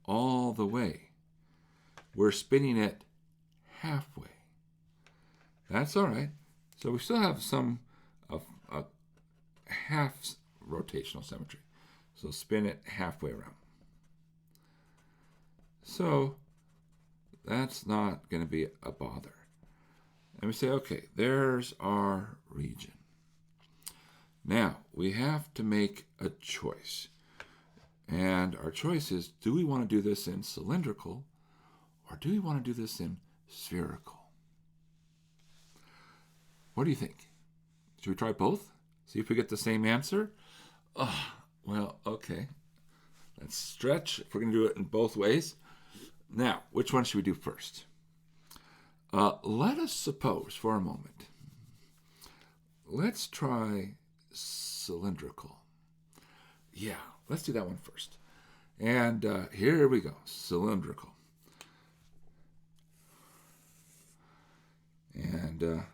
all the way. We're spinning it halfway. That's all right. So we still have some of a half rotational symmetry. So spin it halfway around. So that's not going to be a bother. And we say, okay, there's our region. Now, we have to make a choice. And our choice is, do we want to do this in cylindrical, or do we want to do this in spherical? What do you think? Should we try both? See if we get the same answer? Well, okay. Let's stretch if we're going to do it in both ways. Now, which one should we do first? Let us suppose for a moment. Let's try cylindrical. Yeah, let's do that one first. And here we go, cylindrical. And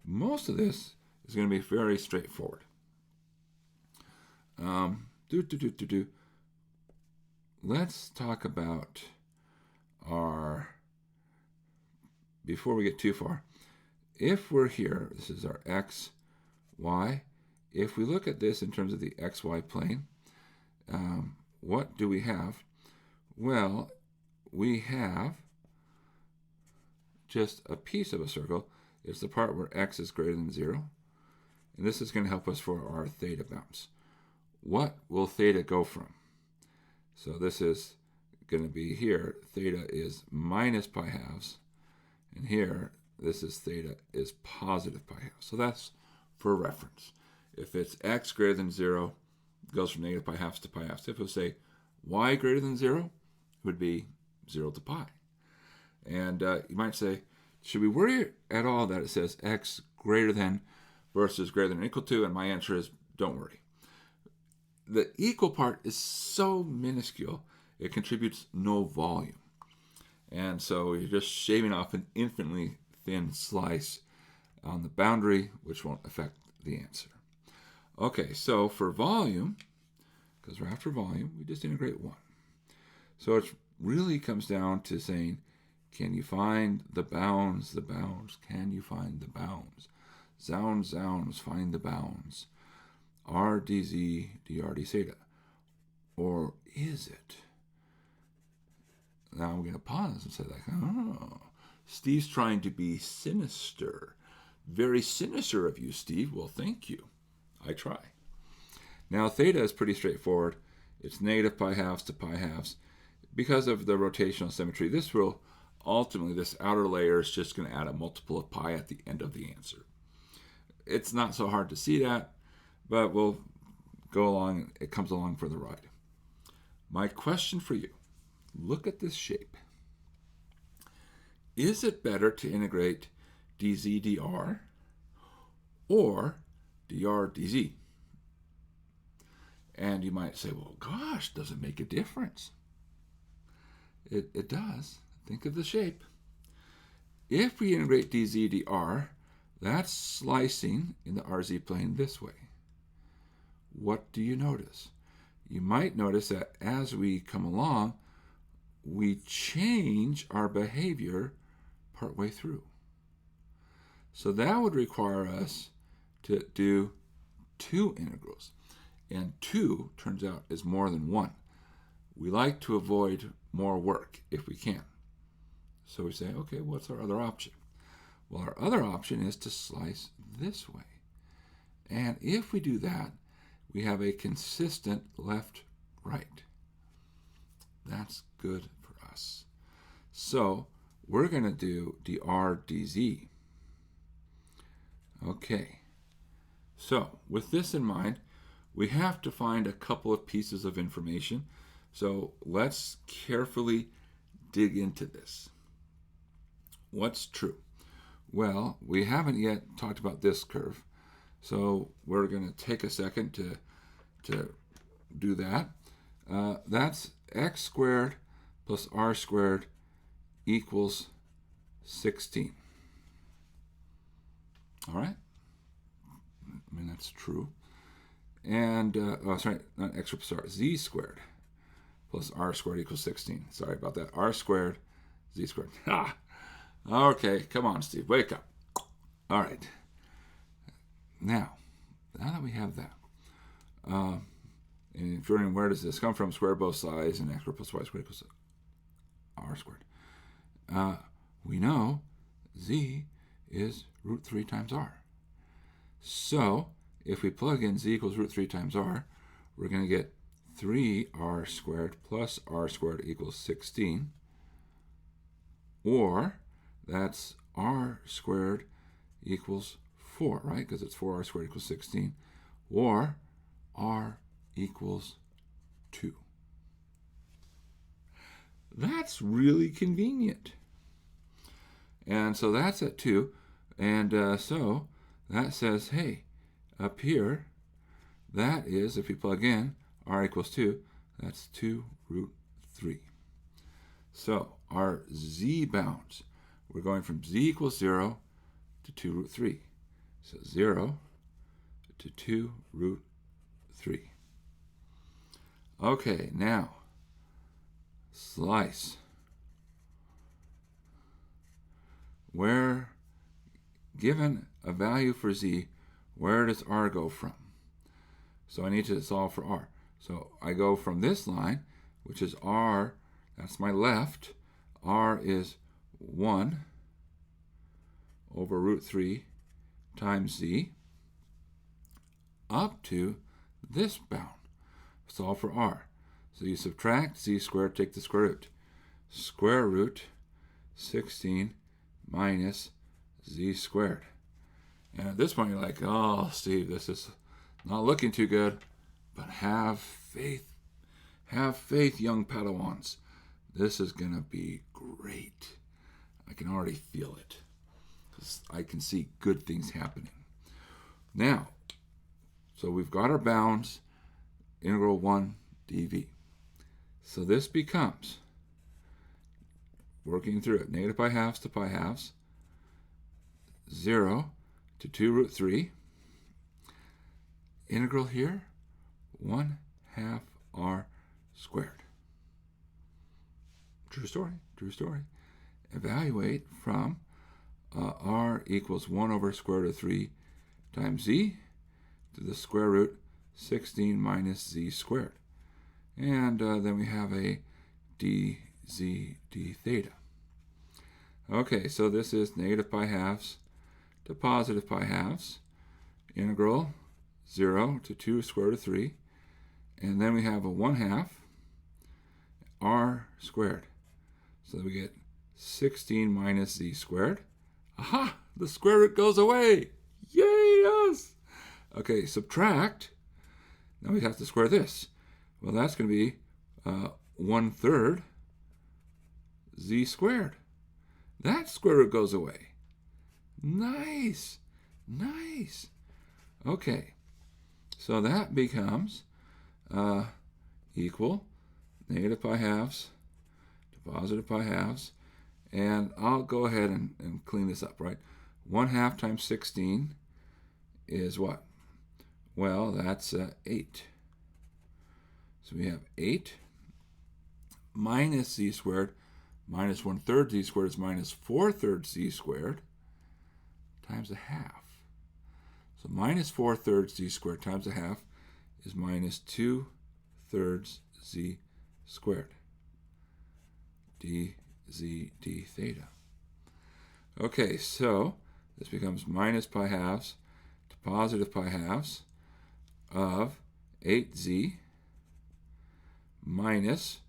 most of this is going to be very straightforward. Let's talk about our, before we get too far, if we're here, this is our x, y. If we look at this in terms of the xy plane, what do we have? Well, we have just a piece of a circle. It's the part where x is greater than 0. And this is going to help us for our theta bounce. What will theta go from? So this is going to be here, theta is minus pi halves. And here, this is theta is positive pi halves. So that's for reference. If it's x greater than 0, it goes from negative pi halves to pi halves. If it was, say, y greater than 0, it would be 0 to pi. And you might say, should we worry at all that it says x greater than versus greater than or equal to? And my answer is, don't worry. The equal part is so minuscule, it contributes no volume. And so you're just shaving off an infinitely thin slice on the boundary, which won't affect the answer. Okay, so for volume, because we're after volume, we just integrate 1. So it really comes down to saying, can you find the bounds, the bounds? Can you find the bounds? Zounds, zounds, find the bounds. R dz dr d theta. Or is it? Now I'm going to pause and say, like, oh, Steve's trying to be sinister. Very sinister of you, Steve. Well, thank you. I try. Now, theta is pretty straightforward. It's negative pi halves to pi halves. Because of the rotational symmetry, this will ultimately, this outer layer is just going to add a multiple of pi at the end of the answer. It's not so hard to see that, but we'll go along. It comes along for the ride. My question for you, look at this shape. Is it better to integrate dz dr or dr dz? And you might say, well, gosh, does it make a difference? It does. Think of the shape. If we integrate dz dr, that's slicing in the RZ plane this way. What do you notice? You might notice that as we come along, we change our behavior partway through. So that would require us to do 2 integrals. And 2 turns out is more than 1. We like to avoid more work if we can. So we say, okay, what's our other option? Well, our other option is to slice this way. And if we do that, we have a consistent left-right. That's good for us. So we're going to do dr dz. Okay. So with this in mind, we have to find a couple of pieces of information. So let's carefully dig into this. What's true? Well, we haven't yet talked about this curve. So we're going to take a second to do that. That's x squared plus r squared equals 16. All right? I mean, that's true. And, not x plus r, z squared plus r squared equals 16. Sorry about that. R squared, z squared. Ha! Okay, come on, Steve, wake up. All right. Now that we have that, and if you're wondering where does this come from, square both sides, and x squared plus y squared equals r squared. We know z is root 3 times r. So if we plug in z equals root 3 times r, we're going to get 3r squared plus r squared equals 16. Or that's r squared equals 4, right? Because it's 4r squared equals 16. Or r equals 2. That's really convenient. And so that's at 2. And so that says, hey, up here, that is, if we plug in r equals 2, that's 2 root 3. So our z bounds, we're going from z equals 0 to 2 root 3. So 0 to 2 root 3. Okay, now slice. Where, given a value for z, where does r go from? So I need to solve for r. So I go from this line, which is r, that's my left. R is 1 over root 3 times z, up to this bound. Solve for r. So you subtract z squared, take the square root. Square root 16 minus z squared. And at this point you're like, oh, Steve, this is not looking too good. But have faith. Have faith, young Padawans. This is going to be great. I can already feel it, because I can see good things happening. Now, so we've got our bounds, integral 1 dv. So this becomes, working through it, negative pi halves to pi halves, 0 to 2 root 3. Integral here, 1/2 r squared. True story, true story. Evaluate from r equals 1 over square root of 3 times z to the square root 16 minus z squared. And then we have a dz d theta. Okay, so this is negative pi halves to positive pi halves. Integral 0 to 2 square root of 3. And then we have a 1/2 r squared. So we get 16 minus z squared. Aha! The square root goes away. Yay, yes! Okay, subtract. Now we have to square this. Well, that's going to be 1/3 z squared. That square root goes away. Nice. Nice. Okay. So that becomes equal negative pi halves to positive pi halves. And I'll go ahead and clean this up, right? 1/2 times 16 is what? Well, that's 8. So we have 8 minus z squared minus 1/3 z squared is minus 4/3 z squared times 1/2. So minus 4/3 z squared times 1/2 is minus 2/3 z squared. dz d theta. Okay, so this becomes minus pi halves to positive pi halves of 8z minus,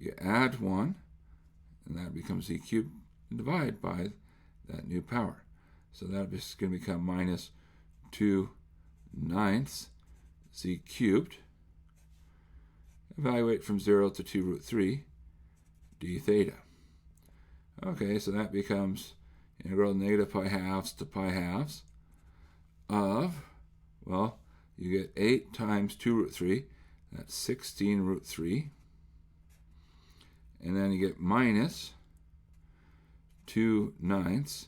You add 1, and that becomes z cubed, and divide by that new power. So that's going to become minus 2/9 z cubed. Evaluate from 0 to 2 root 3 d theta. Okay, so that becomes integral negative pi halves to pi halves of, well, you get 8 times 2 root 3, that's 16 root 3. And then you get minus 2/9,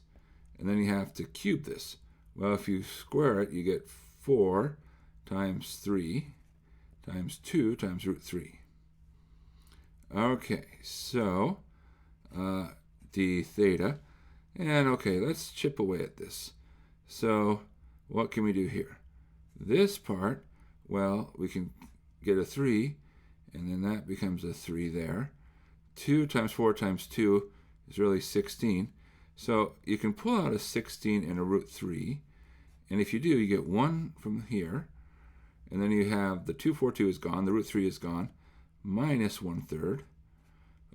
and then you have to cube this. Well, if you square it, you get 4 times 3 times 2 times root 3. Okay, so d theta. And okay, let's chip away at this. So what can we do here? This part, well, we can get a 3, and then that becomes a 3 there. 2 times 4 times 2 is really 16. So you can pull out a 16 and a root 3. And if you do, you get 1 from here. And then you have the 242 is gone, the root 3 is gone, minus 1/3.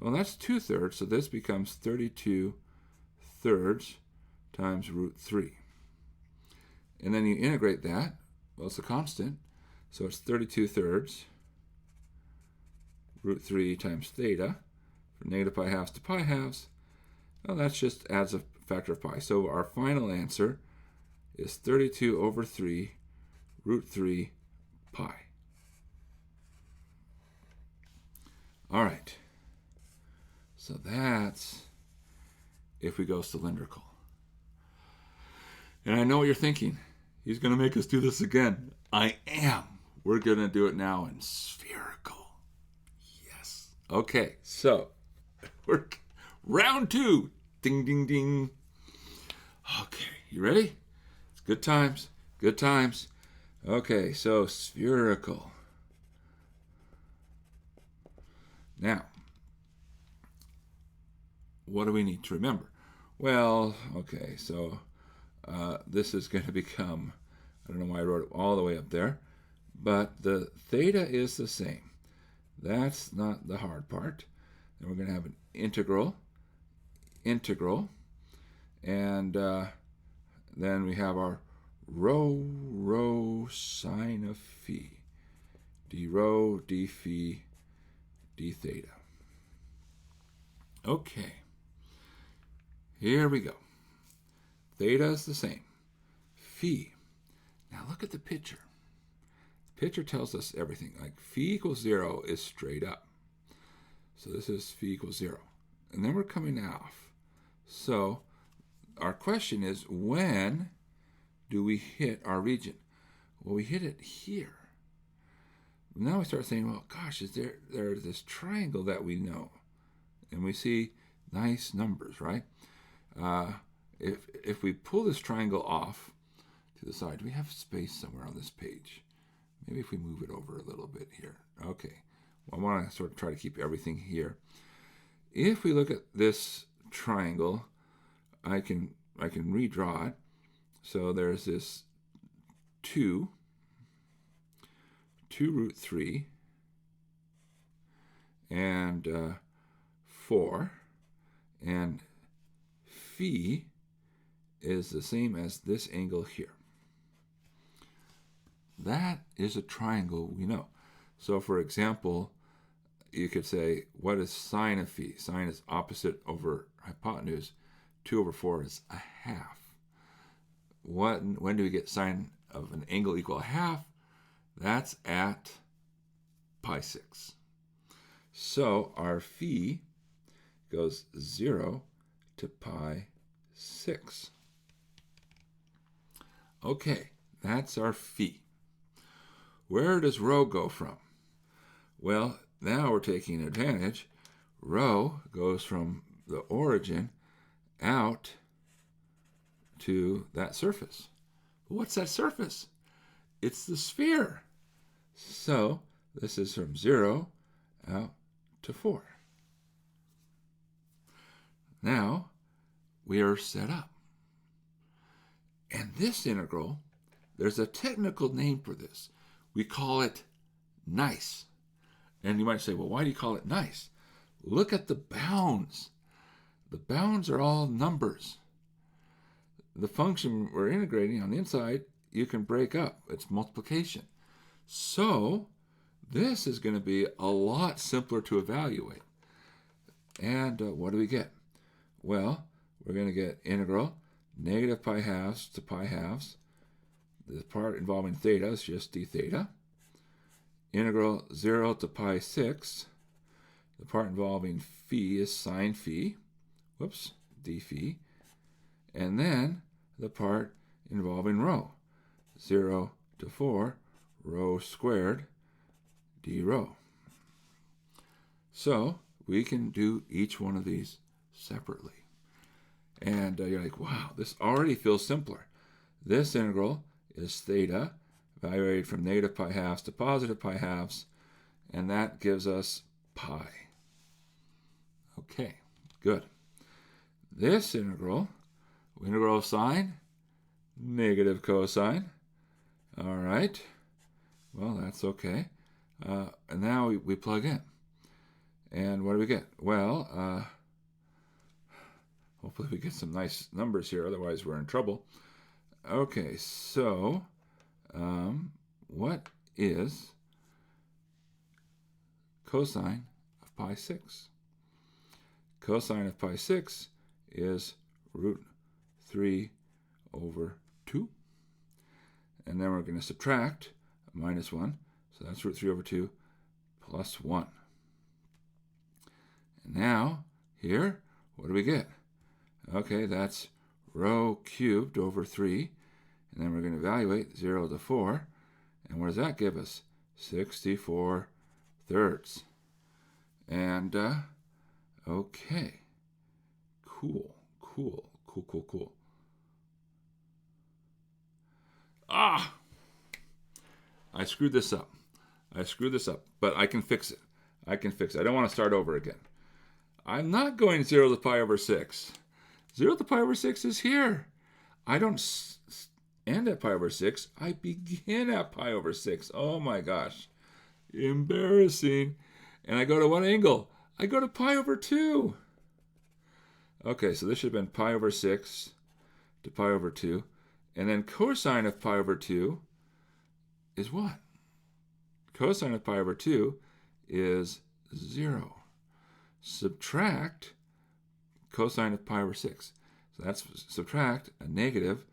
Well, that's 2/3, so this becomes 32/3 times root 3. And then you integrate that. Well, it's a constant, so it's 32/3 root 3 times theta. From negative pi halves to pi halves. Well, that just adds a factor of pi. So our final answer is 32/3 root 3 pi. All right. So that's if we go cylindrical. And I know what you're thinking. He's going to make us do this again. I am. We're going to do it now in spherical. Yes. Okay, so we're round 2. Ding, ding, ding. Okay, you ready? It's good times. Good times. Okay, so spherical. Now, what do we need to remember? Well, okay, so this is going to become, I don't know why I wrote it all the way up there, but the theta is the same. That's not the hard part. Then we're going to have an integral, and then we have our rho sine of phi, d rho, d phi, d theta. Okay, here we go. Theta is the same. Phi. Now look at the picture. The picture tells us everything. Like phi equals 0 is straight up. So this is phi equals 0. And then we're coming off. So our question is, when do we hit our region? Well, we hit it here. Now we start saying, well, gosh, is there's this triangle that we know. And we see nice numbers, right? If we pull this triangle off to the side, do we have space somewhere on this page? Maybe if we move it over a little bit here. Okay. Well, I want to sort of try to keep everything here. If we look at this triangle, I can redraw it. So there's this 2 root 3, and 4, and phi is the same as this angle here. That is a triangle we know. So for example, you could say, what is sine of phi? Sine is opposite over hypotenuse. 2/4 is a half. When do we get sine of an angle equal a half? That's at pi 6. So our phi goes 0 to pi 6. Okay, that's our phi. Where does rho go from? Well, now we're taking advantage. Rho goes from the origin out to that surface. What's that surface? It's the sphere. So this is from 0 out to 4. Now we are set up. And this integral, there's a technical name for this. We call it nice. And you might say, well, why do you call it nice? look at the bounds. The bounds are all numbers. The function we're integrating on the inside, you can break up. It's multiplication. So this is going to be a lot simpler to evaluate. And what do we get? Well, we're going to get integral negative pi halves to pi halves. The part involving theta is just d theta. Integral 0 to pi 6. The part involving phi is sine phi. Whoops, d phi. And then the part involving rho. 0 to 4, rho squared, d rho. So we can do each one of these separately. And you're like, wow, this already feels simpler. This integral is theta, evaluated from negative pi halves to positive pi halves, and that gives us pi. Okay, good. This integral of sine, negative cosine. All right, well, that's okay. And now we plug in. And what do we get? Well, hopefully we get some nice numbers here, otherwise we're in trouble. Okay, so what is cosine of pi 6? Cosine of pi 6 is root 3 over 2. And then we're going to subtract minus 1. So that's root 3 over 2 plus 1. And now, here, what do we get? Okay, that's rho cubed over 3. And then we're going to evaluate 0 to 4. And what does that give us? 64 thirds. And, okay. Cool. Ah! I screwed this up. But I can fix it. I don't want to start over again. I'm not going 0 to pi over 6. 0 to pi over 6 is here. I don't end at pi over 6. I begin at pi over 6. Oh my gosh. Embarrassing. And I go to what angle? I go to pi over 2. Okay, so this should have been pi over 6 to pi over 2. And then cosine of pi over 2 is what? Cosine of pi over 2 is 0. Subtract cosine of pi over 6. So that's subtract a negative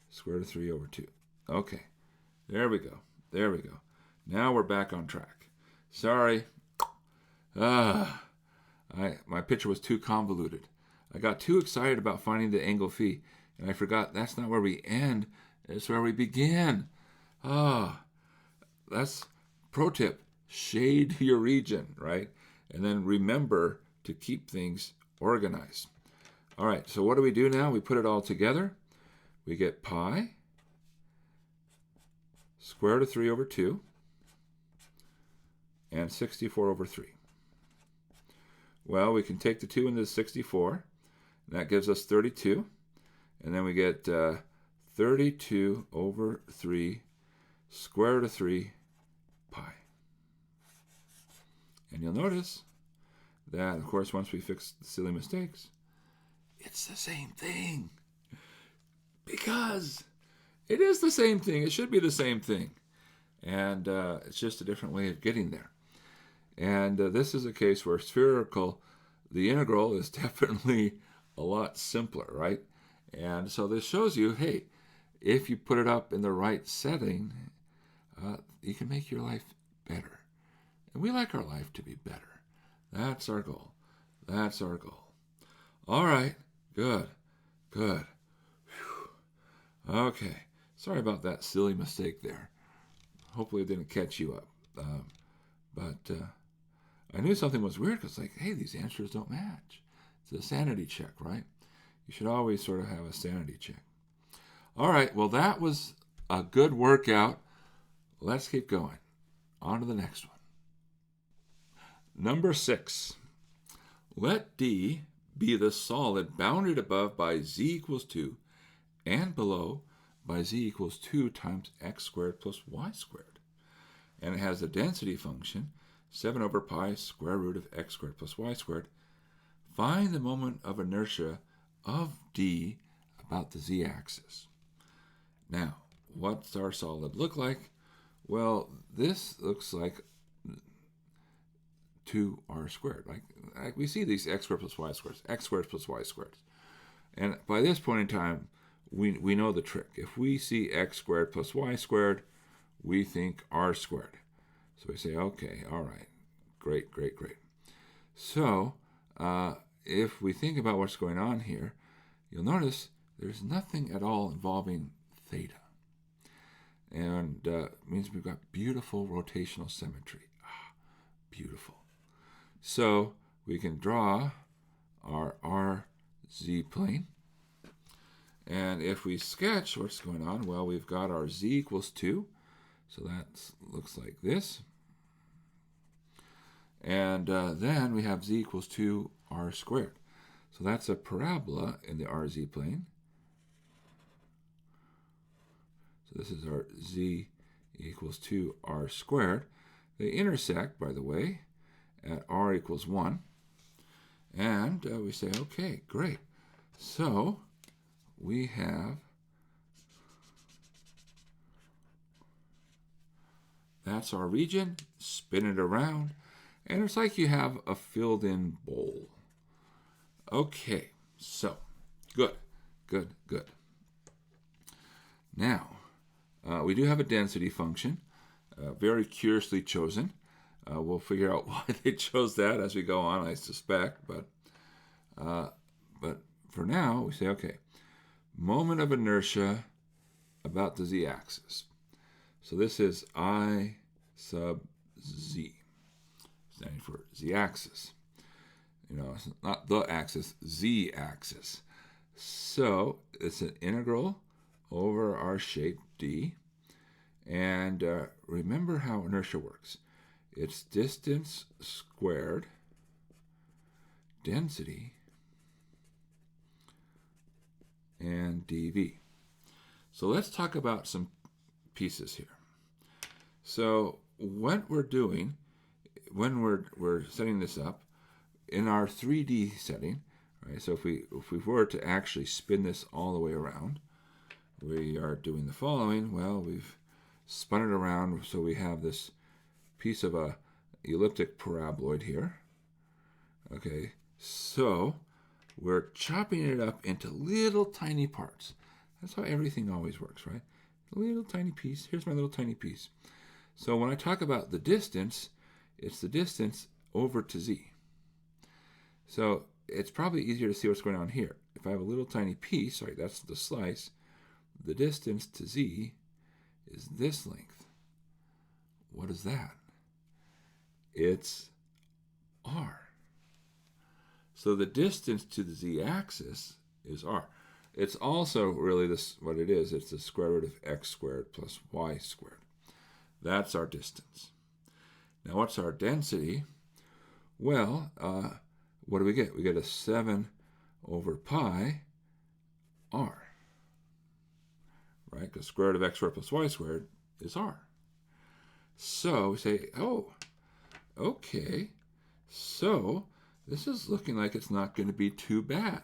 square root of 3 over 2. Okay, there we go. Now we're back on track. Sorry. My picture was too convoluted. I got too excited about finding the angle phi, and I forgot that's not where we end, it's where we begin. That's pro tip. Shade your region, right? And then remember to keep things organized. All right, so what do we do now? We put it all together. We get pi square root of 3 over 2 and 64 over 3. Well, we can take the 2 into the 64. And that gives us 32. And then we get 32 over 3 square root of 3 pi. And you'll notice that, of course, once we fix the silly mistakes, it's the same thing. Because it is the same thing. It should be the same thing. And it's just a different way of getting there. And this is a case where spherical, the integral is definitely a lot simpler, right? And so this shows you, hey, if you put it up in the right setting, you can make your life better. And we like our life to be better. That's our goal. All right, good. Whew. Okay, sorry about that silly mistake there. Hopefully it didn't catch you up. But I knew something was weird because, like, hey, these answers don't match. It's a sanity check, right? You should always sort of have a sanity check. All right, well, that was a good workout. Let's keep going. On to the next one. Number 6. Let D be the solid bounded above by z equals 2 and below by z equals 2 times x squared plus y squared. And it has a density function 7 over pi square root of x squared plus y squared. Find the moment of inertia of d about the z-axis. Now, what's our solid look like? Well, this looks like 2r squared. Like we see these x squared plus y squares, x squared plus y squared. And by this point in time, we know the trick. If we see x squared plus y squared, we think r squared. So we say, okay, all right, great. So if we think about what's going on here, you'll notice there's nothing at all involving theta. And it means we've got beautiful rotational symmetry. Beautiful. So we can draw our RZ plane. And if we sketch what's going on, well, we've got our z equals 2. So that looks like this. And then we have z equals 2r squared. So that's a parabola in the RZ plane. So this is our z equals 2r squared. They intersect, by the way, at r equals 1. And we say, okay, great. So we have, that's our region. Spin it around. And it's like you have a filled-in bowl. Okay, so good. Now, we do have a density function, very curiously chosen. We'll figure out why they chose that as we go on, I suspect. But for now, we say, okay, moment of inertia about the z-axis. So this is I sub z, standing for z-axis. It's not the axis, z-axis. So it's an integral over our shape d. And remember how inertia works. It's distance squared density and dv. So let's talk about some pieces here. So what we're doing when we're setting this up in our 3D setting, right? So if we were to actually spin this all the way around, we are doing the following. Well, we've spun it around so we have this piece of a elliptic paraboloid here. Okay, so we're chopping it up into little tiny parts. That's how everything always works, right? A little tiny piece. Here's my little tiny piece. So when I talk about the distance, it's the distance over to z. So it's probably easier to see what's going on here. If I have a little tiny piece, right, that's the slice, the distance to z is this length. What is that? It's r. So the distance to the z-axis is r. It's also really this what it is. It's the square root of x squared plus y squared. That's our distance. Now what's our density? Well, what do we get? We get a 7 over pi r. Right? Because square root of x squared plus y squared is r. So we say, oh, okay. So this is looking like it's not going to be too bad.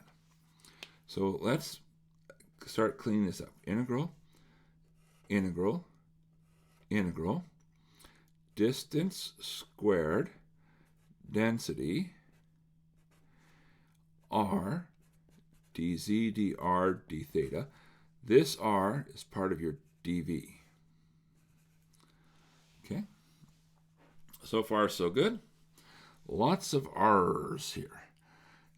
So let's start cleaning this up. Integral, distance squared, density, r, dz, dr, d theta. This r is part of your dv. Okay? So far, so good. Lots of r's here.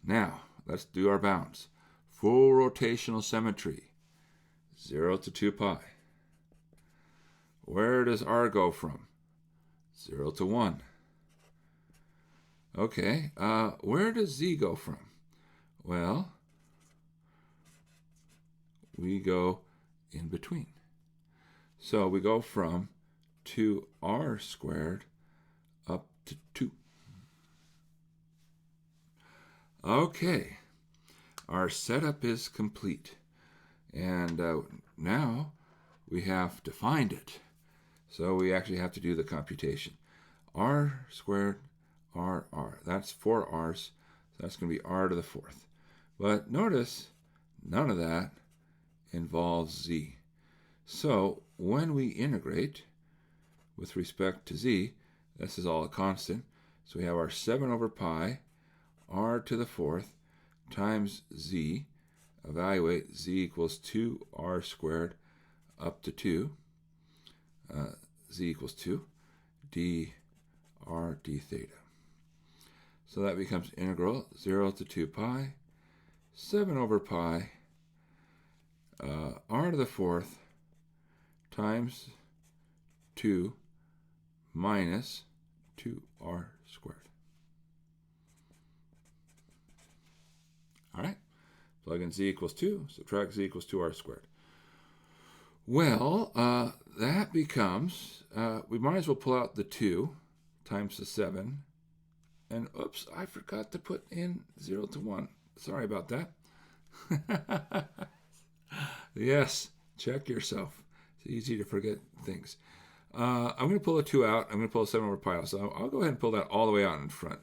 Now, let's do our bounds. Full rotational symmetry, 0 to 2 pi. Where does r go from? 0 to 1. Okay, where does z go from? Well, we go in between. So we go from 2r squared up to 2. Okay, our setup is complete. And now we have to find it. So we actually have to do the computation. r squared, r. That's 4 r's, so that's going to be r to the 4th. But notice, none of that involves z. So when we integrate with respect to z, this is all a constant. So we have our 7 over pi r to the 4th times z. Evaluate z equals 2r squared up to 2. Z equals 2 dr d theta. So that becomes integral 0 to 2 pi 7 over pi r to the 4th times 2 minus 2r squared. All right, plug in z equals 2, subtract z equals 2r squared. Well, that becomes, we might as well pull out the 2 times the 7. And oops, I forgot to put in 0 to 1. Sorry about that. Yes, check yourself. It's easy to forget things. I'm going to pull a 2 out. I'm going to pull a 7 over pi out. So I'll go ahead and pull that all the way out in front,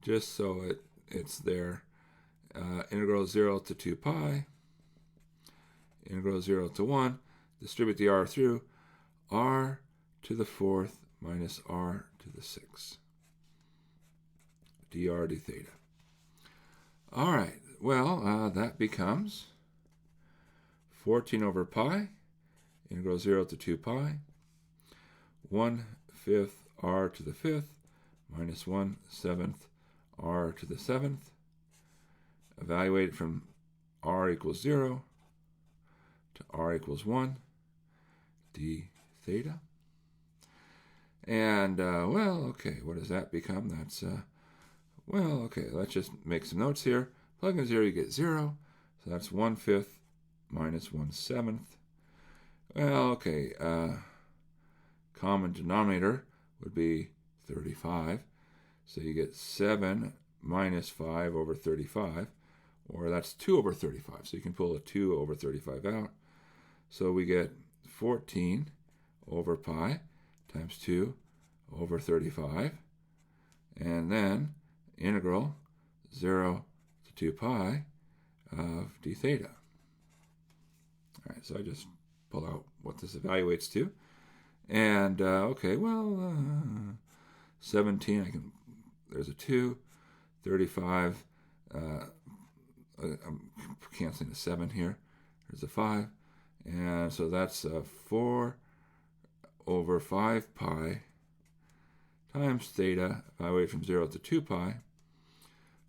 just so it's there. Integral 0 to 2 pi. Integral 0 to 1. Distribute the r through. R to the 4th minus r to the 6th. Dr d theta. All right. Well, that becomes 14 over pi. Integral 0 to 2 pi. 1/5 r to the 5th minus 1/7 r to the 7th. Evaluate from r equals 0 to r equals 1 d theta. And, well, okay, what does that become? That's, well, okay, let's just make some notes here. Plug in 0, you get 0. So that's 1/5 minus 1/7. Well, okay, common denominator would be 35. So you get 7 minus 5 over 35, or that's 2 over 35. So you can pull a 2 over 35 out. So we get 14 over pi times 2 over 35. And then integral 0 to 2 pi of d theta. All right, so I just pull out what this evaluates to. And, okay, well, 17, there's a 2, 35, I'm canceling the 7 here. There's a 5. And so that's 4 over 5 pi times theta, evaluate from 0 to 2 pi.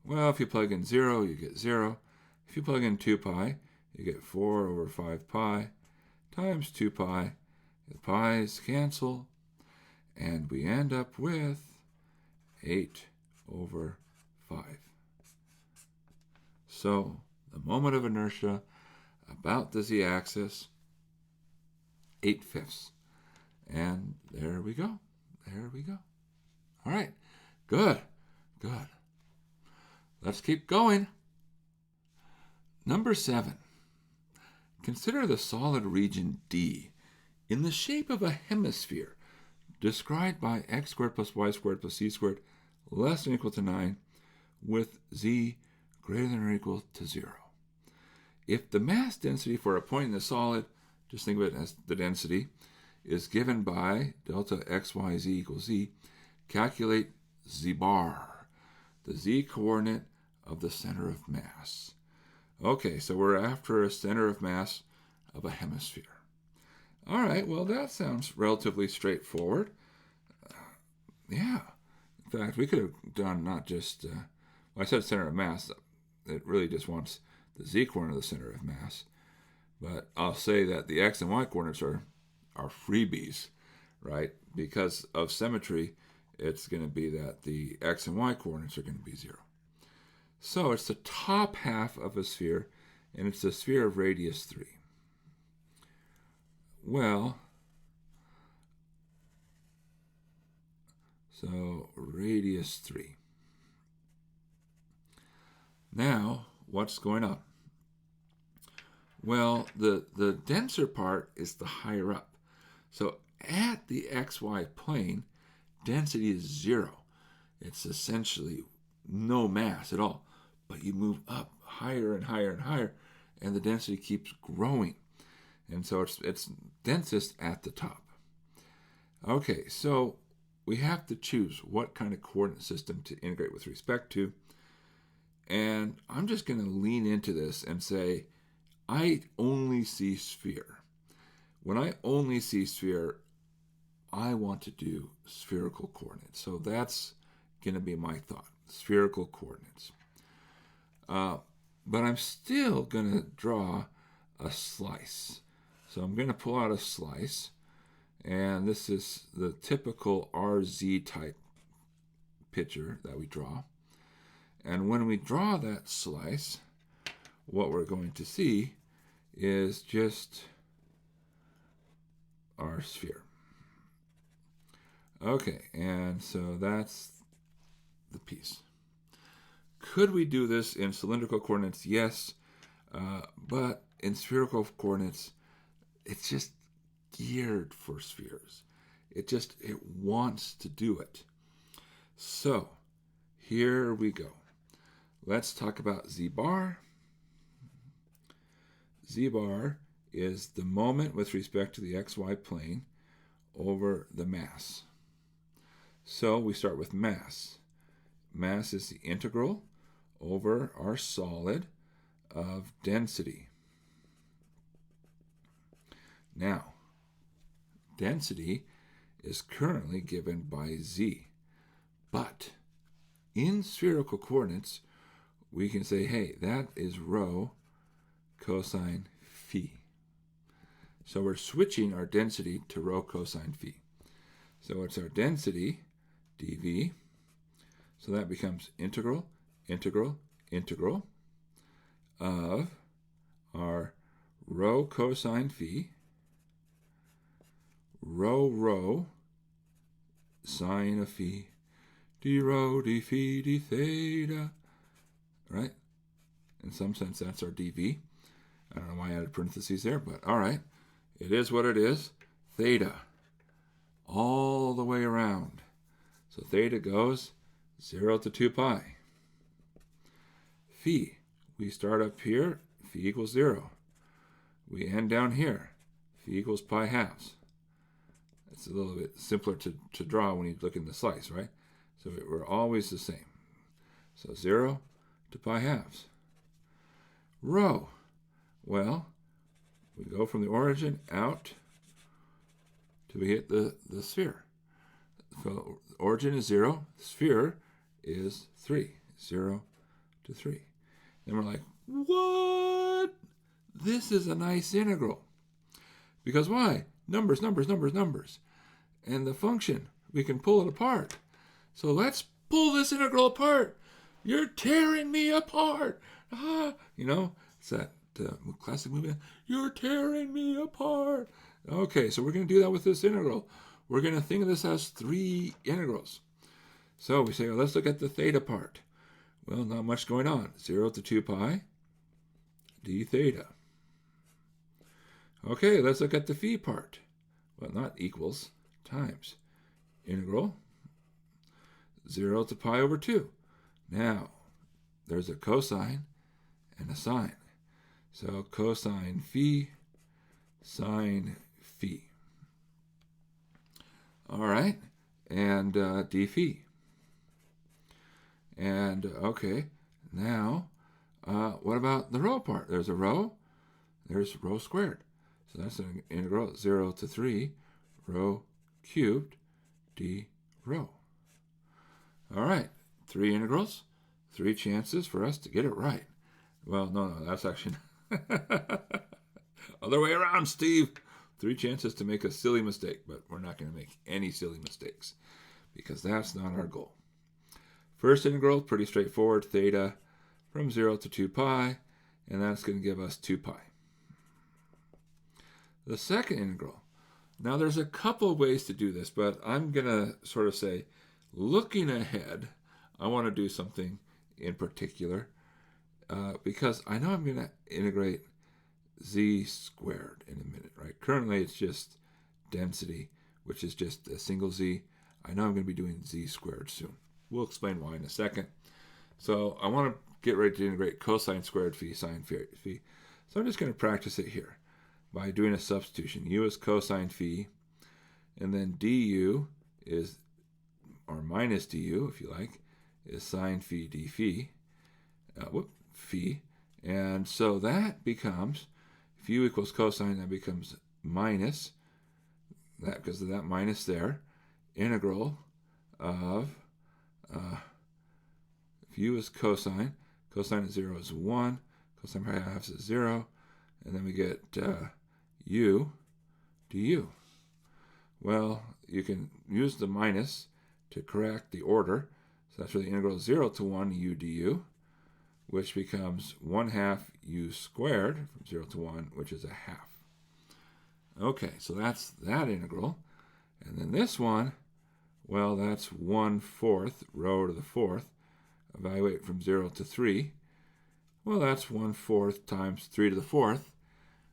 Well, if you plug in 0, you get 0. If you plug in 2 pi, you get 4 over 5 pi times 2 pi. The pi's cancel, and we end up with 8 over 5. So the moment of inertia about the z-axis, 8/5. And there we go. There we go. All right. Good. Good. Let's keep going. Number 7. Consider the solid region D in the shape of a hemisphere described by x squared plus y squared plus z squared less than or equal to 9 with z greater than or equal to 0. If the mass density for a point in the solid, just think of it as the density, is given by delta xyz equals z, calculate z bar, the z coordinate of the center of mass. Okay, so we're after a center of mass of a hemisphere. All right, well, that sounds relatively straightforward. Yeah. In fact, we could have done not just, well, I said center of mass. It really just wants the z coordinate of the center of mass. But I'll say that the x and y coordinates are freebies, right? Because of symmetry, it's going to be that the x and y coordinates are going to be 0. So it's the top half of a sphere, and it's a sphere of radius 3. Well, so radius 3. Now, what's going on? Well, the denser part is the higher up. So at the xy plane, density is 0. It's essentially no mass at all. But you move up higher and higher and higher, and the density keeps growing. And so it's densest at the top. Okay, so we have to choose what kind of coordinate system to integrate with respect to. And I'm just going to lean into this and say, I only see sphere. When I only see sphere, I want to do spherical coordinates. So that's going to be my thought, spherical coordinates. But I'm still going to draw a slice. So I'm going to pull out a slice. And this is the typical RZ type picture that we draw. And when we draw that slice, what we're going to see is just our sphere. Okay, and so that's the piece. Could we do this in cylindrical coordinates? Yes, but in spherical coordinates, it's just geared for spheres. It wants to do it. So here we go. Let's talk about z bar. Z bar is the moment with respect to the xy plane over the mass. So we start with mass. Mass is the integral over our solid of density. Now, density is currently given by z, but in spherical coordinates, we can say, hey, that is rho cosine phi. So we're switching our density to rho cosine phi. So it's our density, dv. So that becomes integral, integral, integral of our rho cosine phi, rho sine of phi, d rho, d phi, d theta. Right? In some sense, that's our dv. I don't know why I added parentheses there, but all right. It is what it is. Theta. All the way around. So theta goes 0 to 2 pi. Phi. We start up here. Phi equals 0. We end down here. Phi equals pi halves. It's a little bit simpler to draw when you look in the slice, right? So we're always the same. So 0 to pi halves. Rho. Well, we go from the origin out till we hit the sphere. So origin is 0, sphere is 3. 0 to 3. Then we're like, what? This is a nice integral. Because why? Numbers, numbers, numbers, numbers. And the function, we can pull it apart. So let's pull this integral apart. You're tearing me apart. Ah, it's that classic movie. You're tearing me apart. Okay, so we're going to do that with this integral. We're going to think of this as 3 integrals. So we say, well, let's look at the theta part. Well, not much going on. 0 to 2 pi d theta. Okay, let's look at the phi part. Well, not equals, times. Integral 0 to pi over 2. Now, there's a cosine and a sine. So cosine phi, sine phi. All right, and d phi. And, okay, now, what about the rho part? There's a rho, there's rho squared. So that's an integral 0 to 3, rho cubed, d rho. All right, 3 integrals, 3 chances for us to get it right. Well, no, that's actually other way around, Steve. 3 chances to make a silly mistake, but we're not going to make any silly mistakes because that's not our goal. First integral, pretty straightforward, theta from 0 to 2 pi, and that's going to give us 2 pi. The second integral. Now, there's a couple of ways to do this, but I'm going to sort of say, looking ahead, I want to do something in particular because I know I'm going to integrate z squared in a minute, right? Currently, it's just density, which is just a single z. I know I'm going to be doing z squared soon. We'll explain why in a second. So I want to get ready to integrate cosine squared phi sine phi. So I'm just going to practice it here by doing a substitution. U is cosine phi, and then du is, or minus du, if you like, is sine phi d phi. Phi. And so that becomes, if u equals cosine, that becomes minus, that because of that minus there, integral of, if u is cosine of 0 is 1, cosine pi halves is 0, and then we get u du. Well, you can use the minus to correct the order, so that's really integral 0 to 1 u du, which becomes 1/2 u squared from 0 to 1, which is a half. Okay, so that's that integral. And then this one, well, that's 1/4 rho to the 4th. Evaluate from 0 to 3. Well, that's 1/4 times 3 to the 4th.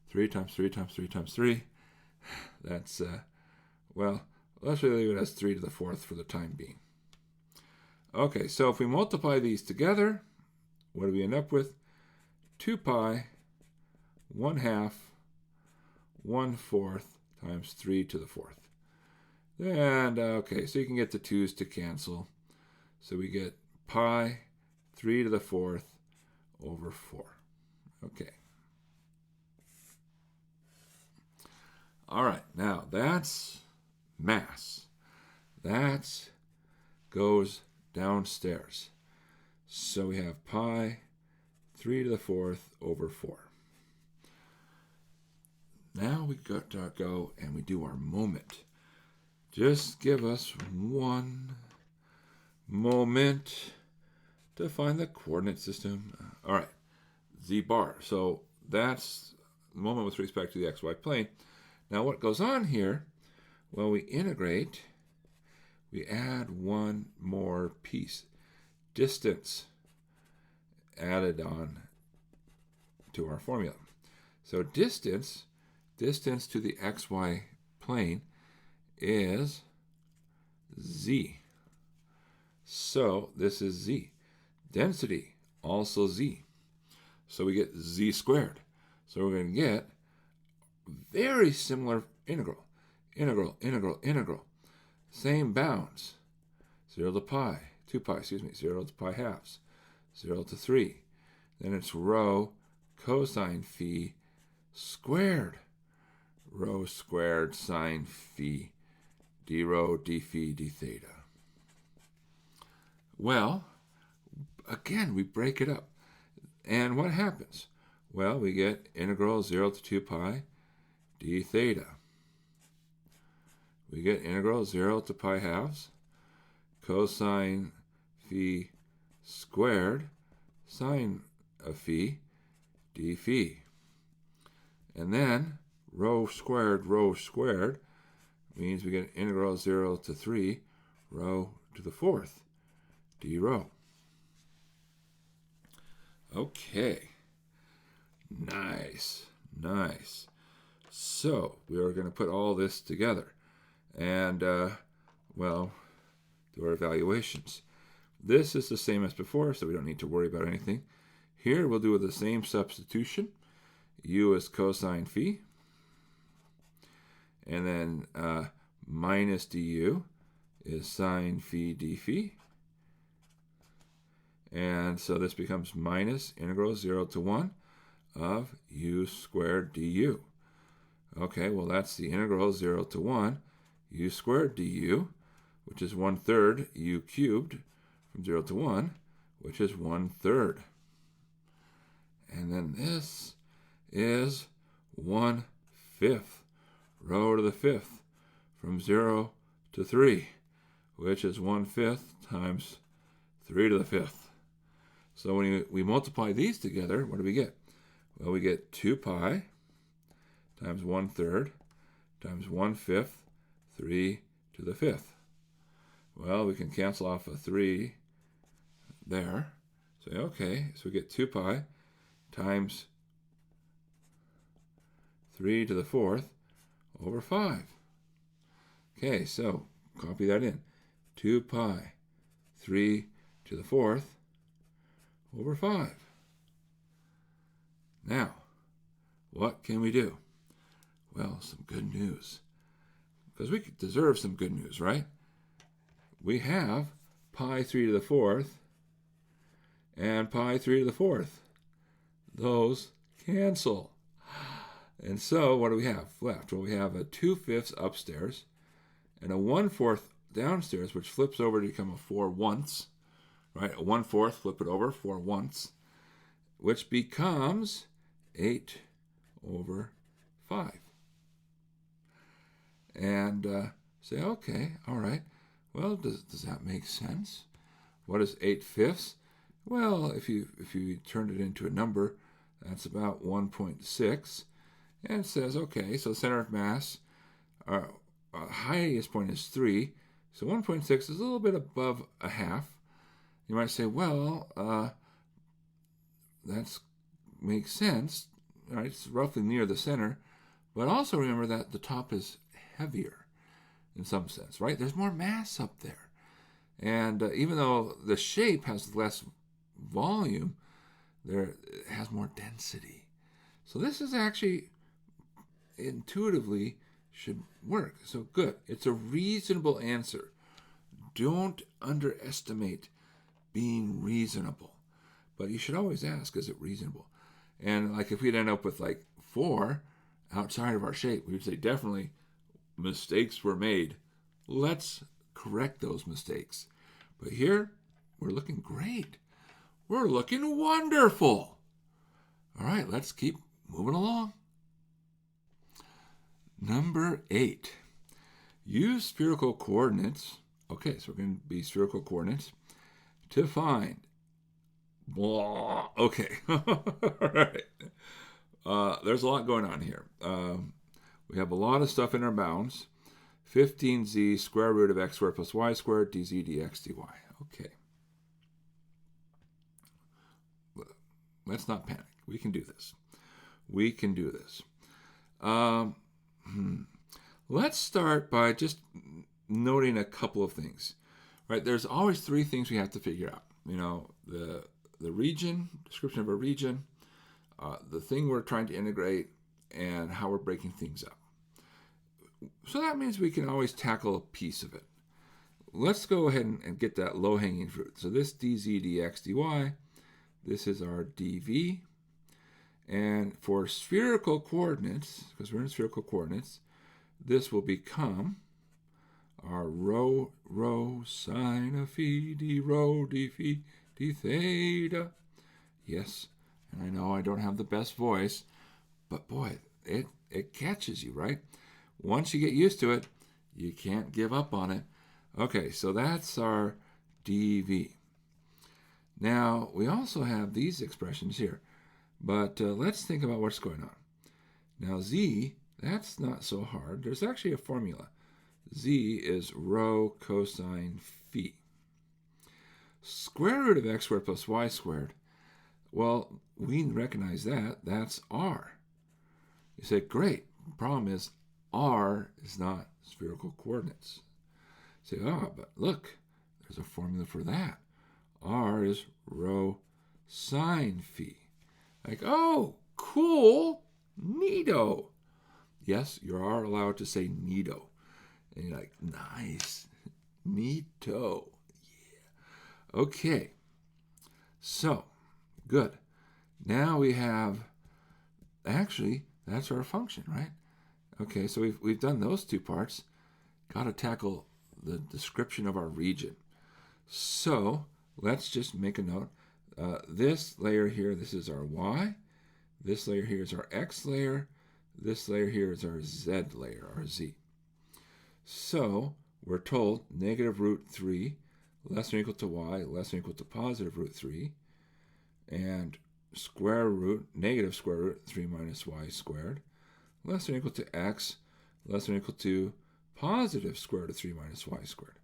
3 times 3 times 3 times 3. That's, well, let's really leave it as 3 to the 4th for the time being. Okay, so if we multiply these together, what do we end up with? 2 pi 1/2 1/4 times 3 to the 4th. And, okay, so you can get the 2's to cancel. So we get pi 3 to the 4th over 4. Okay. All right, now that's mass. That goes downstairs. So we have pi 3 to the 4th over 4. Now we got to go and we do our moment. Just give us one moment to find the coordinate system. All right, z bar. So that's the moment with respect to the xy plane. Now what goes on here, well, we integrate, we add one more piece, distance added on to our formula. So distance to the xy plane is z. So this is z. Density, also z. So we get z squared. So we're going to get very similar integral. Same bounds. 0 to pi, 2 pi, 0 to pi halves, 0 to 3. Then it's rho cosine phi squared. Rho squared sine phi d rho d phi d theta. Well, again, we break it up. And what happens? Well, we get integral 0 to 2 pi d theta. We get integral 0 to pi halves cosine phi squared sine of phi d phi. And then rho squared means we get integral 0 to 3 rho to the 4th d rho. Okay. Nice. So we are going to put all this together and, well, do our evaluations. This is the same as before, so we don't need to worry about anything. Here we'll do the same substitution. U is cosine phi. And then minus du is sine phi d phi. And so this becomes minus integral 0 to 1 of u squared du. Okay, well that's the integral 0 to 1 u squared du, which is 1/3 u cubed from 0 to 1, which is 1/3. And then this is 1/5 rho to the 5th from 0 to 3, which is 1/5 times 3 to the 5th. So when we multiply these together, what do we get? Well, we get 2 pi times 1/3 times 1/5, 3 to the 5th. Well, we can cancel off a 3 there. So, okay, so we get 2 pi times 3 to the 4th over 5. Okay, so copy that in. 2 pi 3 to the 4th over 5. Now, what can we do? Well, some good news. Because we deserve some good news, right? We have pi 3 to the 4th and pi 3 to the 4th. Those cancel. And so, what do we have left? Well, we have a 2/5 upstairs and a 1/4 downstairs, which flips over to become a 4 once, right? A 1/4, flip it over, 4 once, which becomes 8 over 5. And say, okay, all right. Well, does that make sense? What is 8/5? Well, if you turn it into a number, that's about 1.6. And it says, okay, so center of mass, our highest point is 3. So 1.6 is a little bit above a half. You might say, well, that makes sense. Right? It's roughly near the center. But also remember that the top is heavier in some sense, right? There's more mass up there. And even though the shape has less volume, it has more density. So this is actually intuitively should work. So good. It's a reasonable answer. Don't underestimate being reasonable. But you should always ask, is it reasonable? And like if we'd end up with like 4 outside of our shape, we would say definitely mistakes were made. Let's correct those mistakes. But here, we're looking great. We're looking wonderful. All right, let's keep moving along. Number 8. Use spherical coordinates. Okay, so we're going to be spherical coordinates to find. Blah. Okay. All right. There's a lot going on here. We have a lot of stuff in our bounds. 15z square root of x squared plus y squared dz dx dy. Okay. Let's not panic. We can do this. We can do this. Let's start by just noting a couple of things. Right? There's always 3 things we have to figure out. You know, the region, description of a region, the thing we're trying to integrate, and how we're breaking things up. So that means we can always tackle a piece of it. Let's go ahead and get that low-hanging fruit. So this dz dx dy, this is our dv. And for spherical coordinates, because we're in spherical coordinates, this will become our rho sine of phi d rho d phi d theta. Yes, and I know I don't have the best voice, but boy, it catches you, right? Once you get used to it, you can't give up on it. Okay, so that's our dv. Now, we also have these expressions here, but let's think about what's going on. Now, z, that's not so hard. There's actually a formula. Z is rho cosine phi. Square root of x squared plus y squared, well, we recognize that. That's r. You say, great. Problem is, r is not spherical coordinates. You say, but look, there's a formula for that. R is rho sine phi. Like, oh, cool, neato. Yes, you are allowed to say neato. And you're like, nice, neato. Yeah. Okay, so, good. Now we have, actually, that's our function, right? Okay, so we've done those 2 parts. Got to tackle the description of our region. So let's just make a note. This layer here, this is our y. This layer here is our x layer. This layer here is our z layer, our z. So we're told negative root 3 less than or equal to y less than or equal to positive root 3. And square root, negative square root 3 minus y squared less than or equal to x less than or equal to positive square root of 3 minus y squared.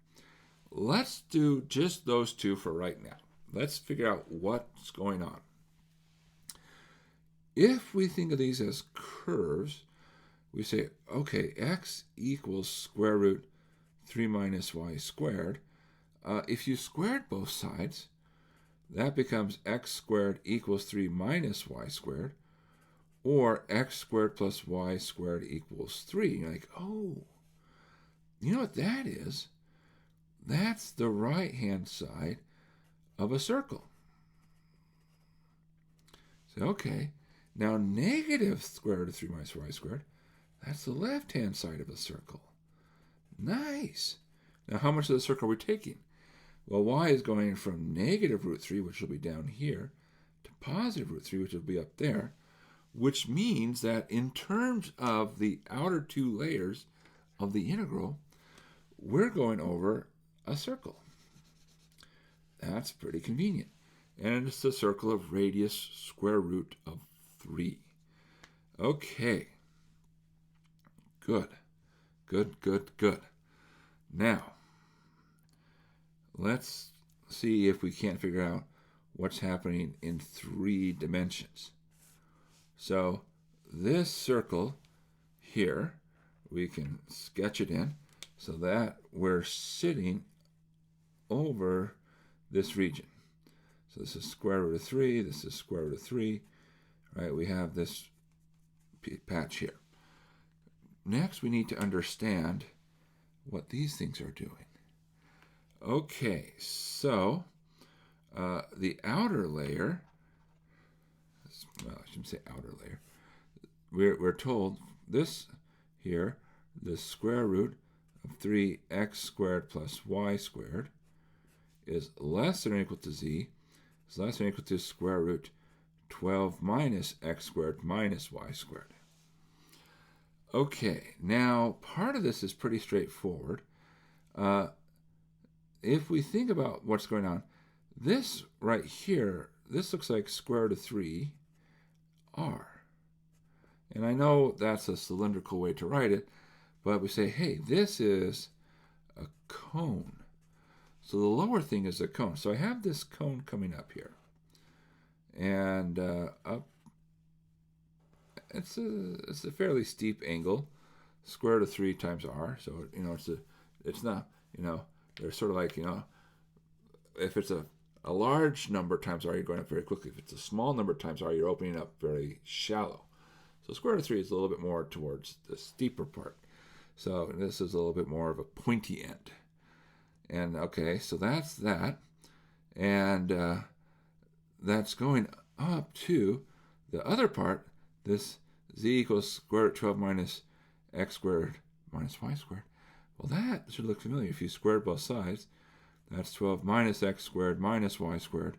Let's do just those 2 for right now. Let's figure out what's going on. If we think of these as curves, we say, okay, x equals square root 3 minus y squared. if you squared both sides, that becomes x squared equals 3 minus y squared, or x squared plus y squared equals 3. You're like, oh, you know what that is? That's the right-hand side of a circle. So, okay, now negative square root of 3 minus y squared, that's the left-hand side of a circle. Nice. Now, how much of the circle are we taking? Well, y is going from negative root 3, which will be down here, to positive root 3, which will be up there, which means that in terms of the outer two layers of the integral, we're going over a circle. That's pretty convenient. And it's the circle of radius square root of 3. Okay. Good. Good, good, good. Now, let's see if we can't figure out what's happening in 3 dimensions. So this circle here, we can sketch it in so that we're sitting over this region. So this is square root of 3, this is square root of 3, right? We have this patch here. Next, we need to understand what these things are doing. Okay, so the outer layer, well, I shouldn't say outer layer, we're told this here, the square root of 3x squared plus y squared is less than or equal to z, is less than or equal to square root 12 minus x squared minus y squared. Okay, now part of this is pretty straightforward. If we think about what's going on, this right here, this looks like square root of 3r. And I know that's a cylindrical way to write it, but we say, hey, this is a cone. So the lower thing is a cone. So I have this cone coming up here. And up, it's a fairly steep angle, square root of 3 times r. So, it's not, they're sort of like, if it's a large number times r, you're going up very quickly. If it's a small number times r, you're opening up very shallow. So square root of 3 is a little bit more towards the steeper part. So this is a little bit more of a pointy end. And okay, so that's that. And that's going up to the other part, this z equals square root 12 minus x squared minus y squared. Well, that should look familiar. If you squared both sides, that's 12 minus x squared minus y squared,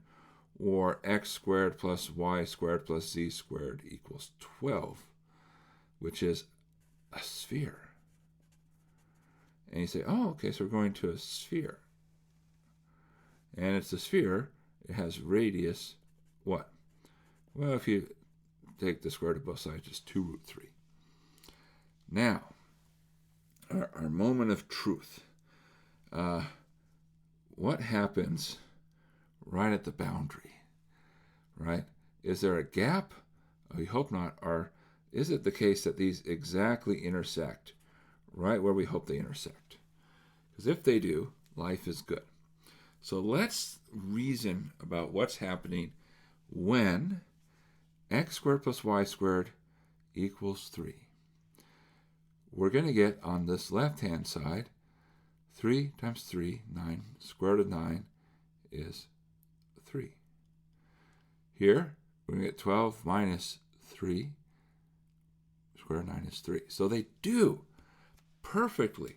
or x squared plus y squared plus z squared equals 12, which is a sphere. And you say, oh, okay, so we're going to a sphere. And it's a sphere. It has radius, what? Well, if you take the square root of both sides, it's 2 root 3. Now, our moment of truth. What happens right at the boundary, right? Is there a gap? We hope not. Or is it the case that these exactly intersect right where we hope they intersect? Because if they do, life is good. So let's reason about what's happening when x squared plus y squared equals 3. We're going to get on this left-hand side, 3 times 3, 9. Square root of 9 is 3. Here, we're going to get 12 minus 3. Square root of 9 is 3. So they do perfectly.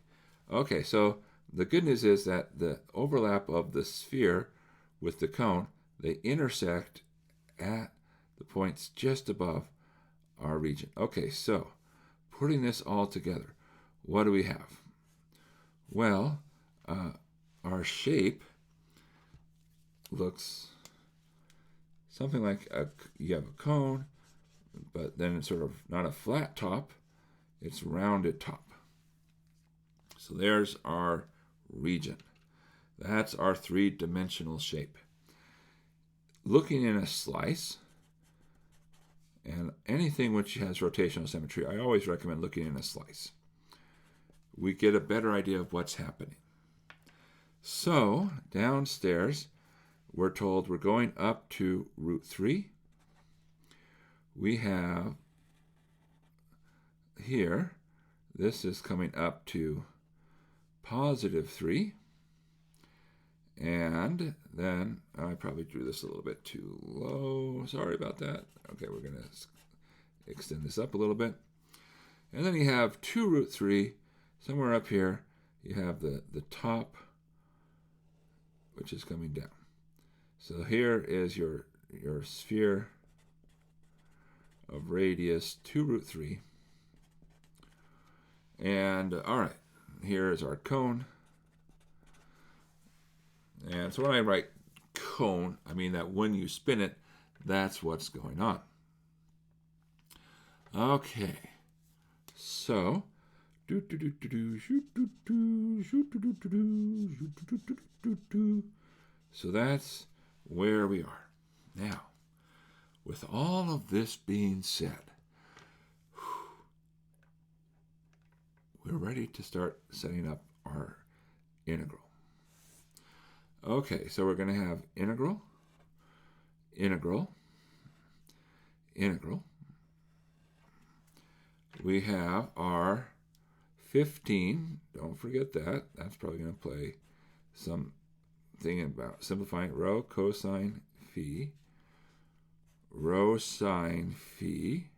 Okay, so the good news is that the overlap of the sphere with the cone, they intersect at the points just above our region. Okay, so putting this all together, what do we have? Well, our shape looks something like you have a cone, but then it's sort of not a flat top, it's rounded top. So there's our region. That's our 3-dimensional shape. Looking in a slice, and anything which has rotational symmetry, I always recommend looking in a slice. We get a better idea of what's happening. So downstairs, we're told we're going up to root 3. We have here, this is coming up to positive 3. And then I probably drew this a little bit too low. Sorry about that. Okay, we're going to extend this up a little bit. And then you have 2 root 3. Somewhere up here, you have the top, which is coming down. So here is your sphere of radius 2 root 3. And all right, here is our cone. And so when I write cone, I mean that when you spin it, that's what's going on. Okay, so so that's where we are. Now, with all of this being said, we're ready to start setting up our integral. Okay, so we're going to have integral, integral, integral. We have our 15. Don't forget that. That's probably going to play some thing about simplifying rho cosine phi, rho sine phi,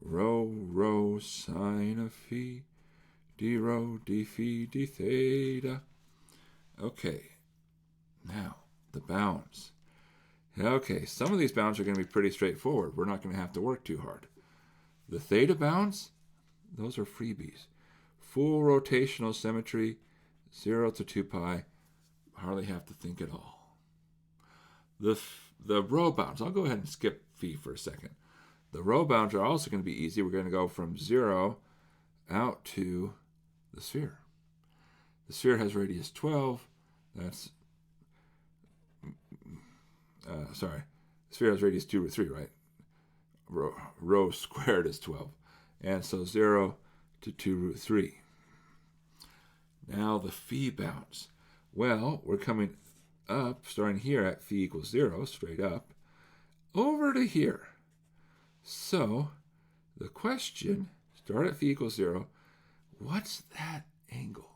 rho sine of phi, d rho d phi d theta. Okay, now the bounds. Okay, some of these bounds are going to be pretty straightforward. We're not going to have to work too hard. The theta bounds, those are freebies. Full rotational symmetry, 0 to 2 pi, hardly have to think at all. The rho bounds, I'll go ahead and skip phi for a second. The rho bounds are also going to be easy. We're going to go from 0 out to the sphere. The sphere has radius 12. That's, the sphere has radius 2 root 3, right? Rho squared is 12. And so 0 to 2 root 3. Now the phi bounds. Well, we're coming up, starting here at phi equals 0, straight up, over to here. So the question, start at phi equals 0, what's that angle?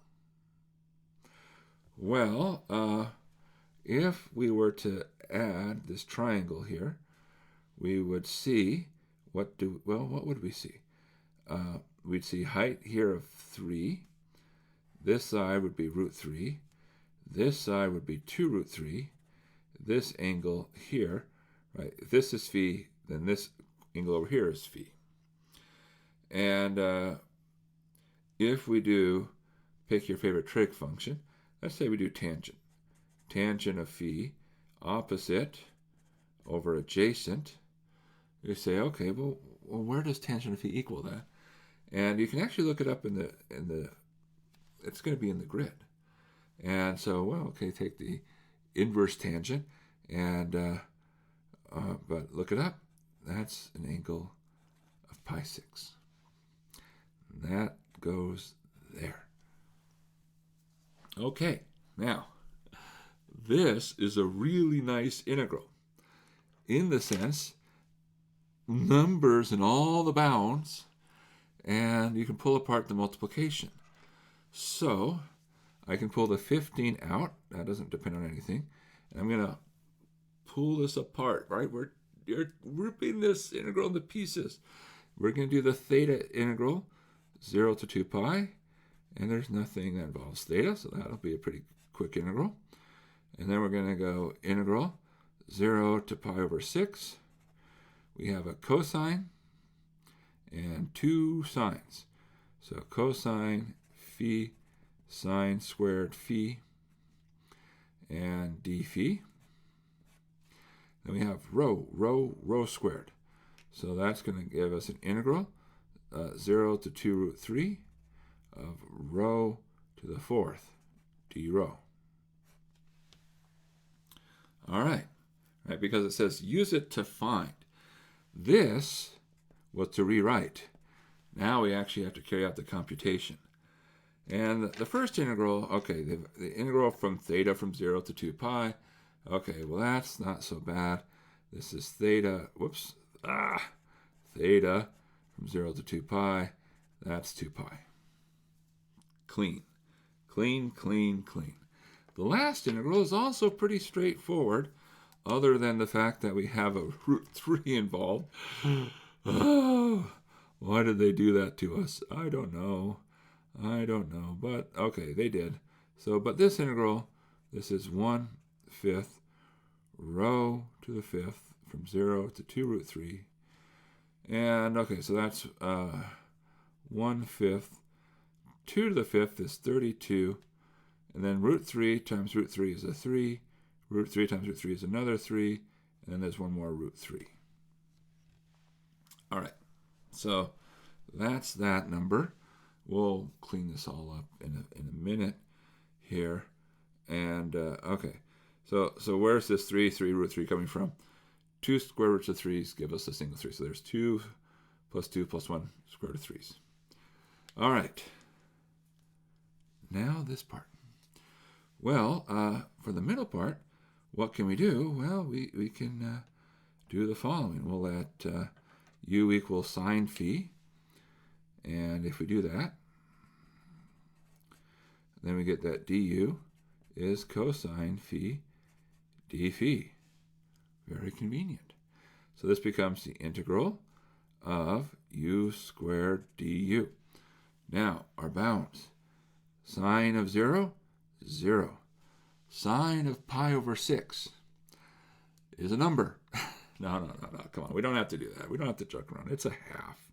Well, if we were to add this triangle here, we would see, what would we see? We'd see height here of 3. This side would be root 3. This side would be 2 root 3. This angle here, right? If this is phi, then this angle over here is phi. And if we do, pick your favorite trig function, let's say we do tangent. Tangent of phi, opposite over adjacent. You say, okay, well, where does tangent of phi equal that? And you can actually look it up in the it's going to be in the grid. And so, well, okay, take the inverse tangent, and but look it up. That's an angle of pi 6. That goes there. Okay, now, this is a really nice integral in the sense numbers in all the bounds, and you can pull apart the multiplication. So I can pull the 15 out. That doesn't depend on anything. And I'm going to pull this apart, right? You're ripping this integral into pieces. We're going to do the theta integral, 0 to 2 pi. And there's nothing that involves theta, so that'll be a pretty quick integral. And then we're going to go integral 0 to pi over 6. We have a cosine and 2 sines. So cosine phi, sine squared phi, and d phi. Then we have rho squared. So that's going to give us an integral 0 to 2 root 3 of rho to the 4th d rho. All right, because it says use it to find. This was to rewrite. Now we actually have to carry out the computation. And the first integral, okay, the integral from theta from 0 to 2 pi. Okay, well, that's not so bad. This is theta, theta from 0 to 2 pi. That's 2 pi. Clean, clean, clean, clean. The last integral is also pretty straightforward, other than the fact that we have a root 3 involved. Oh, why did they do that to us? I don't know. But okay, they did. So, but this integral, this is 1/5 rho to the 5th from 0 to 2 root 3. And okay, so that's 1/5. 2 to the 5th is 32. And then root 3 times root 3 is a 3. Root 3 times root 3 is another 3. And then there's one more root 3. All right, so that's that number. We'll clean this all up in a minute here. And okay, so where's this 3 root 3 coming from? 2 square roots of 3's give us a single 3. So there's 2 plus 2 plus 1 square root of 3's. All right, now this part. Well, for the middle part, what can we do? Well, we can do the following. We'll let u equal sine phi. And if we do that, then we get that du is cosine phi d phi. Very convenient. So this becomes the integral of u squared du. Now, our bounds. Sine of 0, 0. Sine of pi over 6 is a number. No. Come on. We don't have to do that. We don't have to joke around. It's a half.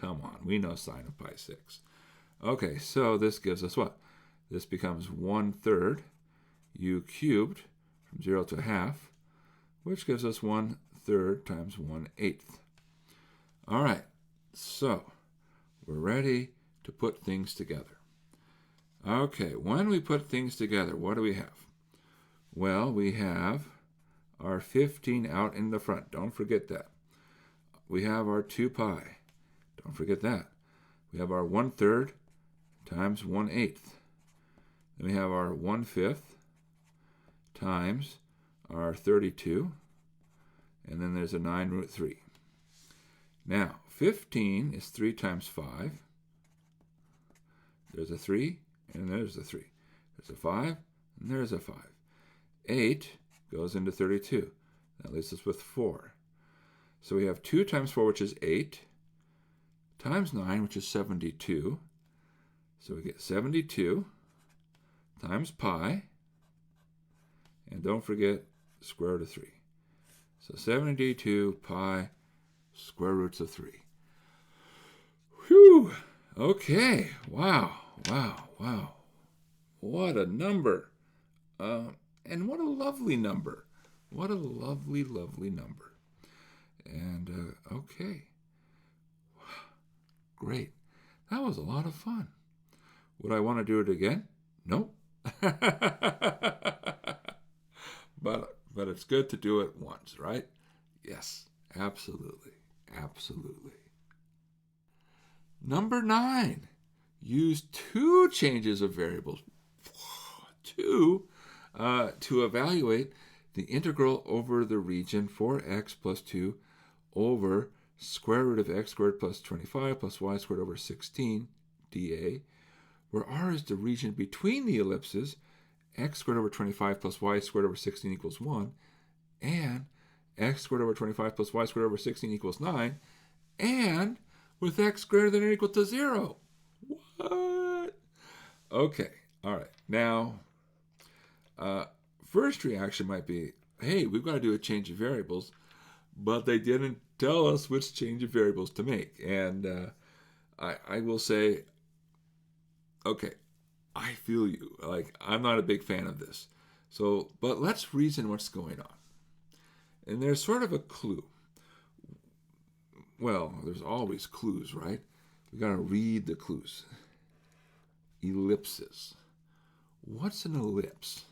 Come on. We know sine of pi 6. Okay, so this gives us what? This becomes 1/3 u cubed from 0 to a half, which gives us 1/3 times 1/8. All right, so we're ready to put things together. Okay, when we put things together, what do we have? Well, we have our 15 out in the front. Don't forget that. We have our 2 pi. Don't forget that. We have our 1/3 times 1/8. Then we have our 1/5 times our 32. And then there's a 9 root 3. Now, 15 is 3 times 5. There's a 3, and there's a 3. There's a 5, and there's a 5. 8 goes into 32. That leaves us with 4. So we have 2 times 4, which is 8, times 9, which is 72. So we get 72 times pi, and don't forget square root of 3. So 72 pi square roots of 3. Whew! Okay. Wow. What a number. And what a lovely number. What a lovely number. And, okay. Great. That was a lot of fun. Would I want to do it again? Nope. But it's good to do it once, right? Yes, absolutely. Number 9. Use 2 changes of variables. 2 to evaluate the integral over the region 4x plus 2 over square root of x squared plus 25 plus y squared over 16 dA, where r is the region between the ellipses x squared over 25 plus y squared over 16 equals 1, and x squared over 25 plus y squared over 16 equals 9, and with x greater than or equal to 0. What? Okay, all right. Now, first reaction might be, hey, we've got to do a change of variables, but they didn't tell us which change of variables to make. And I will say, okay, I feel you. Like, I'm not a big fan of this. So, but let's reason what's going on. And there's sort of a clue. Well, there's always clues, right? We got to read the clues. Ellipses. What's an ellipse?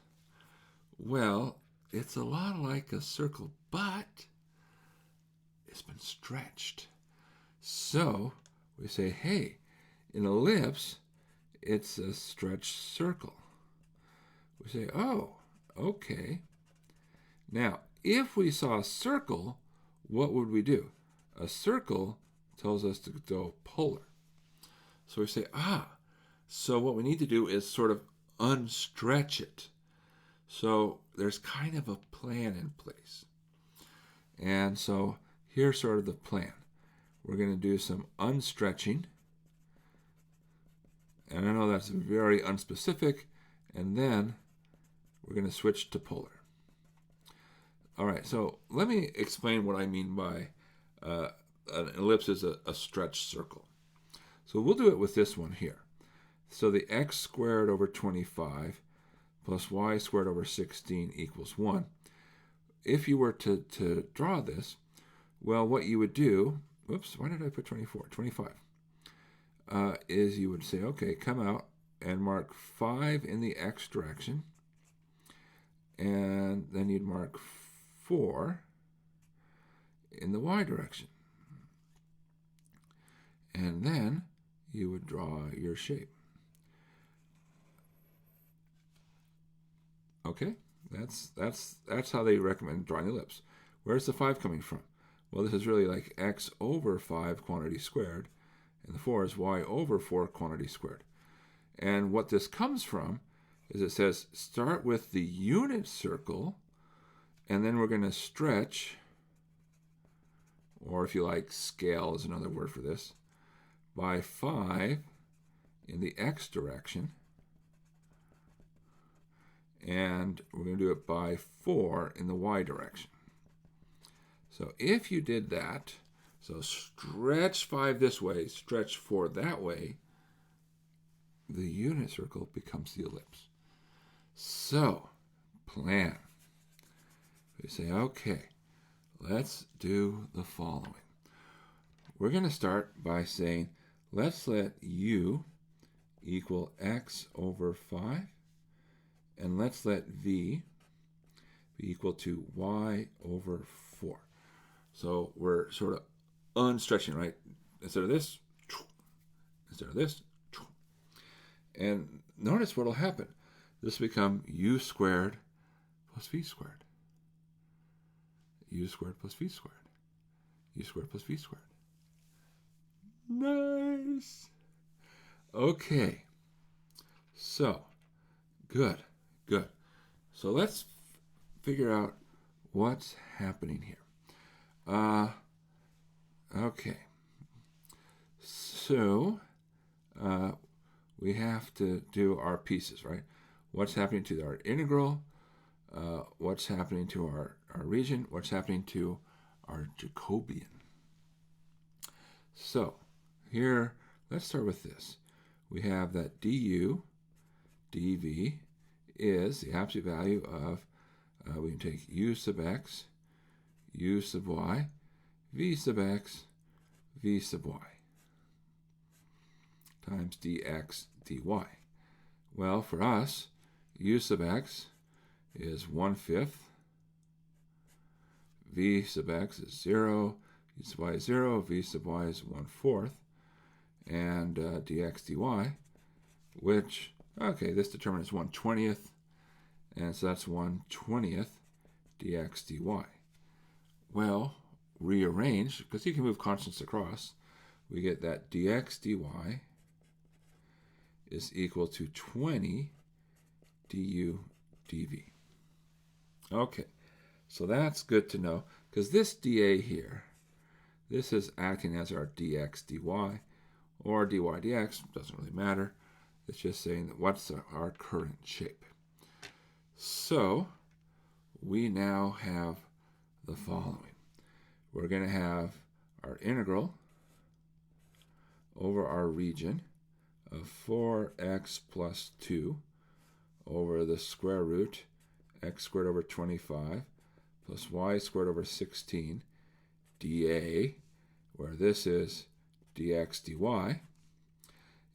Well, it's a lot like a circle, but it's been stretched. So we say, hey, an ellipse it's a stretched circle. We say, oh, okay. Now, if we saw a circle, what would we do? A circle tells us to go polar. So we say, so what we need to do is sort of unstretch it. So there's kind of a plan in place. And so here's sort of the plan. We're going to do some unstretching. And I know that's very unspecific. And then we're going to switch to polar. All right, so let me explain what I mean by an ellipse is a stretched circle. So we'll do it with this one here. So the x squared over 25 plus y squared over 16 equals 1. If you were to draw this, well, what you would do, whoops, why did I put 24? 25, is you would say, okay, come out and mark 5 in the x direction, and then you'd mark 4 in the y direction. And then you would draw your shape. Okay, that's how they recommend drawing the ellipse. Where's the 5 coming from? Well, this is really like x over 5 quantity squared, and the 4 is y over 4 quantity squared. And what this comes from is it says start with the unit circle, and then we're going to stretch, or if you like, scale is another word for this, by 5 in the x direction, and we're going to do it by 4 in the y direction. So if you did that, so stretch 5 this way, stretch 4 that way, the unit circle becomes the ellipse. So, plan. We say, okay, let's do the following. We're going to start by saying, let's let u equal x over 5, and let's let v be equal to y over 4. So we're sort of unstretching, right? Instead of this, and notice what will happen. This will become u squared plus v squared. U squared plus v squared. U squared plus v squared. Nice. Okay. So, good. So let's figure out what's happening here. Okay. So, we have to do our pieces, right? What's happening to our integral? What's happening to our region? What's happening to our Jacobian? So, here, let's start with this. We have that du dv is the absolute value of, we can take u sub x, u sub y, v sub x, v sub y, times dx dy. Well, for us, u sub x is 1/5, v sub x is 0, u sub y is 0, v sub y is 1/4, and dx dy, which, okay, this determinant is 1/20, and so that's 1/20 dx dy. Well, rearrange, because you can move constants across, we get that dx dy is equal to 20 du dv. Okay, so that's good to know, because this dA here, this is acting as our dx dy, or dy dx, doesn't really matter. It's just saying that what's our current shape. So we now have the following. We're going to have our integral over our region of 4x plus 2 over the square root x squared over 25 plus y squared over 16 dA, where this is dx dy,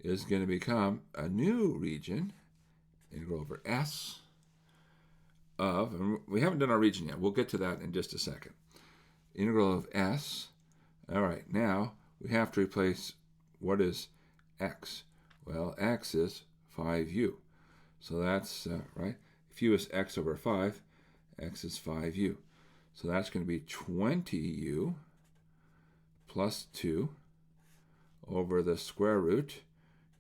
is going to become a new region, integral over s of, and we haven't done our region yet, we'll get to that in just a second, integral of s. All right, now we have to replace what is x. Well, x is 5u. So that's, right? If u is x over 5, x is 5u. So that's going to be 20u plus 2 over the square root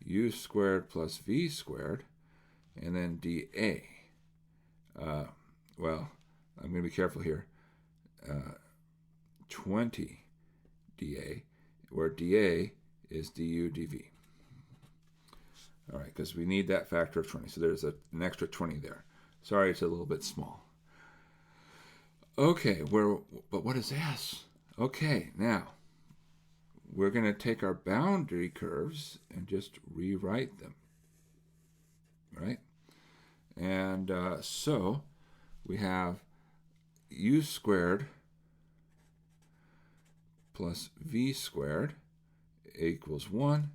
u squared plus v squared, and then dA. Well, I'm going to be careful here. 20 dA, where dA is du dv. All right, because we need that factor of 20. So there's an extra 20 there. Sorry, it's a little bit small. Okay, but what is S? Okay, now we're going to take our boundary curves and just rewrite them, right? And so we have u squared plus v squared equals 1.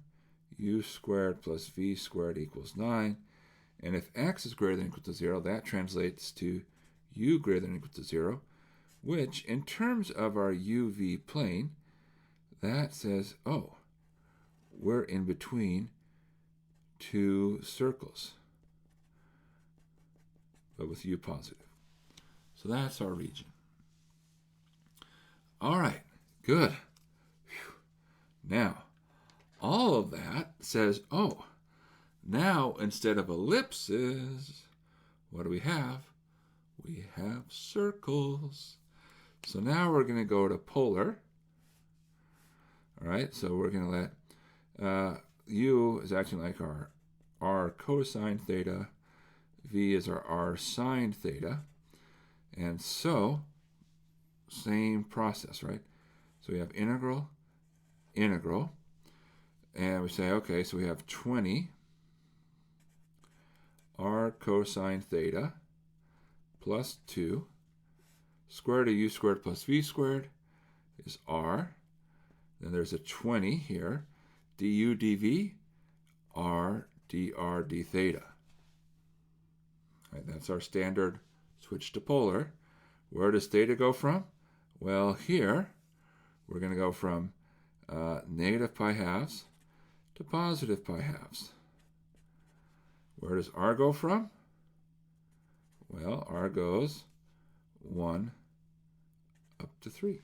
U squared plus v squared equals 9. And if x is greater than or equal to 0, that translates to u greater than or equal to 0, which in terms of our uv plane, that says, oh, we're in between two circles, but with u positive. So that's our region. All right, good. Whew. Now, all of that says, oh, now instead of ellipses, what do we have? We have circles. So now we're going to go to polar. All right, so we're going to let u is acting like our r cosine theta, v is our r sine theta, and so same process, right? So we have integral, integral, and we say, okay, so we have 20 r cosine theta plus 2 square root of u squared plus v squared is r. Then there's a 20 here, du dv, r dr d theta. All right, that's our standard switch to polar. Where does theta go from? Well, here we're going to go from negative pi halves to positive pi halves. Where does r go from? Well, r goes 1 up to 3.